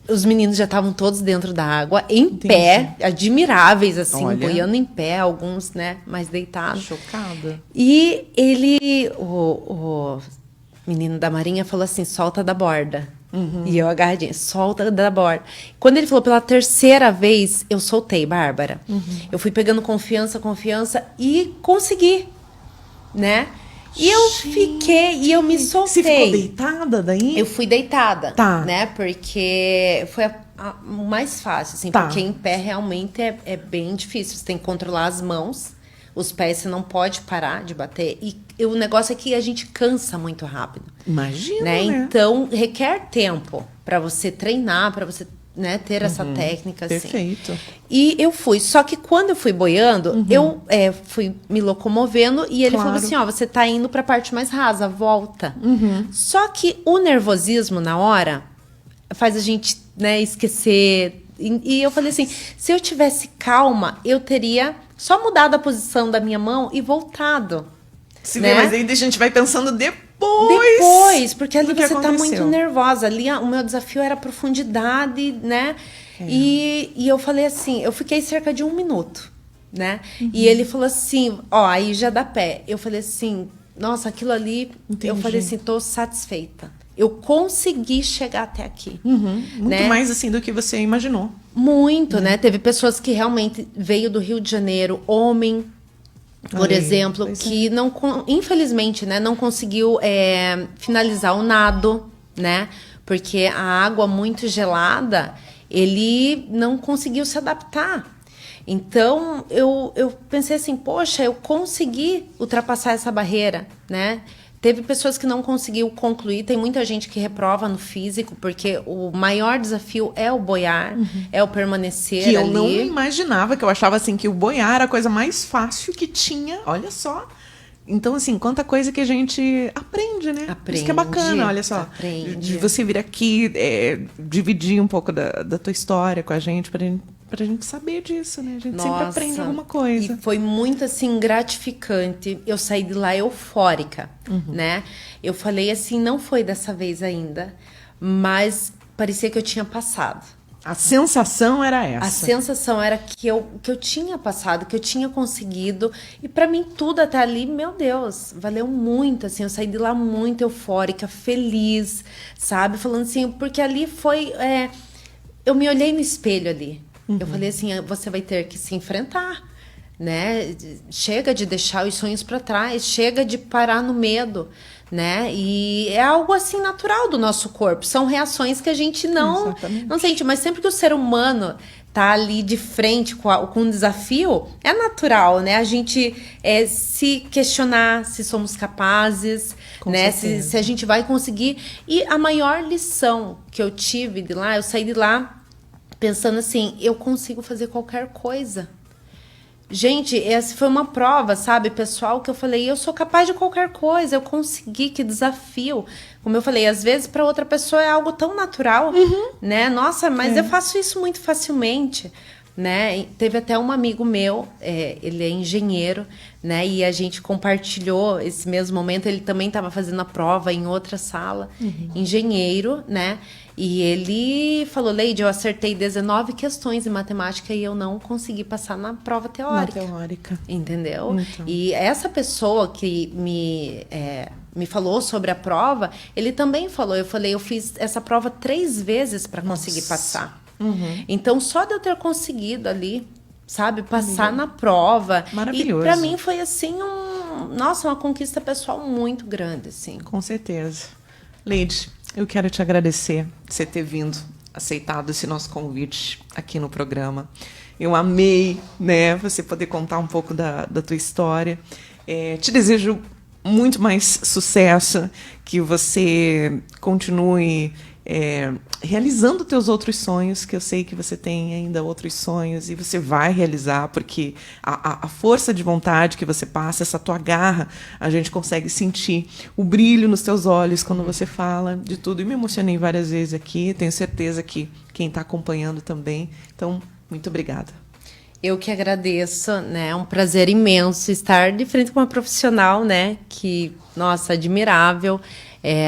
os meninos já estavam todos dentro da água, em pé, admiráveis, assim,
Olha.
boiando em pé, alguns, né, mais deitados.
Chocada.
E o menino da Marinha falou assim, solta da borda. E eu agarradinha, solta da borda. Quando ele falou pela terceira vez, eu soltei, Bárbara. Eu fui pegando confiança e consegui, né? E eu fiquei, e eu me soltei.
Você ficou deitada daí?
Eu fui deitada,
Tá.
né? Porque foi o mais fácil, assim.
Tá.
Porque em pé realmente é bem difícil. Você tem que controlar as mãos, os pés você não pode parar de bater. E o negócio é que a gente cansa muito rápido,
Imagina,
né?
né?
Então, requer tempo para você treinar, para você, né, ter essa técnica, assim.
Perfeito.
E eu fui. Só que quando eu fui boiando, eu fui me locomovendo e ele
Claro.
falou assim, ó, você tá indo pra parte mais rasa, volta. Só que o nervosismo na hora faz a gente, né, esquecer. E eu falei assim, se eu tivesse calma, eu teria só mudado a posição da minha mão e voltado.
Se
né?
vê, mas aí a gente vai pensando depois.
Depois, porque ali
do que
você tá muito
aconteceu.
nervosa. Ali o meu desafio era profundidade, né? E eu falei assim, eu fiquei cerca de 1 minuto, né? E ele falou assim, ó, aí já dá pé. Eu falei assim, nossa, aquilo ali,
Entendi.
eu falei assim, tô satisfeita. Eu consegui chegar até aqui.
Muito
né?
mais assim do que você imaginou.
Muito, né? Teve pessoas que realmente veio do Rio de Janeiro, homem, por
Olha aí,
exemplo,
pois é.
que não, infelizmente, né, não conseguiu finalizar o nado, né? Porque a água muito gelada, ele não conseguiu se adaptar. Então, eu pensei assim, poxa, eu consegui ultrapassar essa barreira, né? Teve pessoas que não conseguiu concluir, tem muita gente que reprova no físico, porque o maior desafio é o boiar, é o permanecer
Que eu
ali.
não imaginava, que eu achava assim que o boiar era a coisa mais fácil que tinha. Olha só. Então, assim, quanta coisa que a gente aprende, né? Isso que é bacana, olha só.
Aprende.
De você vir aqui, dividir um pouco da tua história com a gente, pra gente pra gente saber disso, né? A gente sempre
Nossa,
aprende alguma coisa.
E foi muito, assim, gratificante. Eu saí de lá eufórica, né? Eu falei assim, não foi dessa vez ainda, mas parecia que eu tinha passado.
A sensação era essa.
A sensação era que eu tinha passado, que eu tinha conseguido. E pra mim tudo até ali, meu Deus, valeu muito, assim. Eu saí de lá muito eufórica, feliz, sabe? Falando assim, porque ali foi... eu me olhei no espelho ali. Eu falei assim, você vai ter que se enfrentar, né? Chega de deixar os sonhos pra trás, chega de parar no medo, né? E é algo assim natural do nosso corpo. São reações que a gente não sente, mas sempre que o ser humano tá ali de frente com um desafio, é natural, né? A gente se questionar se somos capazes,
Com
né?
certeza.
Se a gente vai conseguir. E a maior lição que eu tive de lá, eu saí de lá pensando assim, eu consigo fazer qualquer coisa. Gente, essa foi uma prova, sabe, pessoal, que eu falei, eu sou capaz de qualquer coisa, eu consegui, que desafio. Como eu falei, às vezes para outra pessoa é algo tão natural, né? Nossa, mas eu faço isso muito facilmente, né? E teve até um amigo meu, ele é engenheiro, né? E a gente compartilhou esse mesmo momento, ele também estava fazendo a prova em outra sala, engenheiro, né? E ele falou, Leide, eu acertei 19 questões em matemática e eu não consegui passar na prova teórica.
Na teórica.
Entendeu?
Então.
E essa pessoa que me falou sobre a prova, ele também falou, eu fiz essa prova 3 vezes para conseguir passar. Então, só de eu ter conseguido ali, sabe, passar na prova.
Maravilhoso.
E para mim foi assim, uma conquista pessoal muito grande, assim.
Com certeza. Leide, eu quero te agradecer por você ter vindo, aceitado esse nosso convite aqui no programa. Eu amei, né, você poder contar um pouco da tua história. Te desejo muito mais sucesso, que você continue realizando teus outros sonhos, que eu sei que você tem ainda outros sonhos e você vai realizar, porque a força de vontade que você passa, essa tua garra, a gente consegue sentir o brilho nos teus olhos quando você fala de tudo. E me emocionei várias vezes aqui, tenho certeza que quem está acompanhando também. Então, muito obrigada.
Eu que agradeço, né? É um prazer imenso estar de frente com uma profissional, né? Que, nossa, admirável,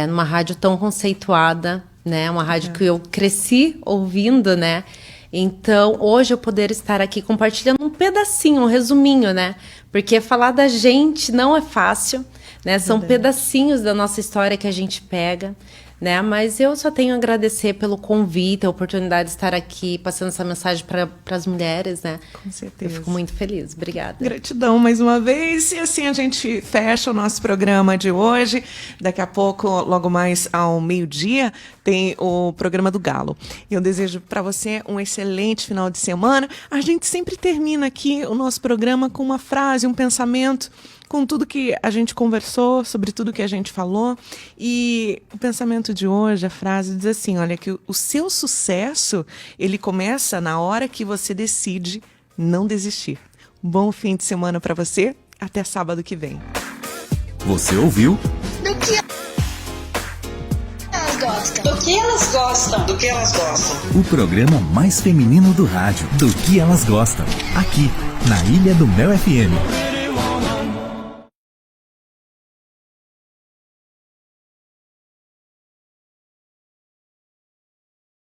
numa rádio tão conceituada, né? Uma rádio que eu cresci ouvindo, né? Então, hoje eu poder estar aqui compartilhando um pedacinho, um resuminho, né? Porque falar da gente não é fácil, né? São pedacinhos da nossa história que a gente pega, né? Mas eu só tenho a agradecer pelo convite, a oportunidade de estar aqui passando essa mensagem para as mulheres, né?
Com certeza.
Eu fico muito feliz. Obrigada.
Gratidão mais uma vez. E assim a gente fecha o nosso programa de hoje. Daqui a pouco, logo mais ao meio-dia, tem o programa do Galo. Eu desejo para você um excelente final de semana. A gente sempre termina aqui o nosso programa com uma frase, um pensamento, com tudo que a gente conversou, sobre tudo que a gente falou. E o pensamento de hoje, a frase diz assim, olha, que o seu sucesso, ele começa na hora que você decide não desistir. Bom fim de semana para você. Até sábado que vem.
Você ouviu?
Do que elas gostam?
Do que elas gostam? Do que elas gostam?
O programa mais feminino do rádio. Do que elas gostam. Aqui, na Ilha do Mel FM.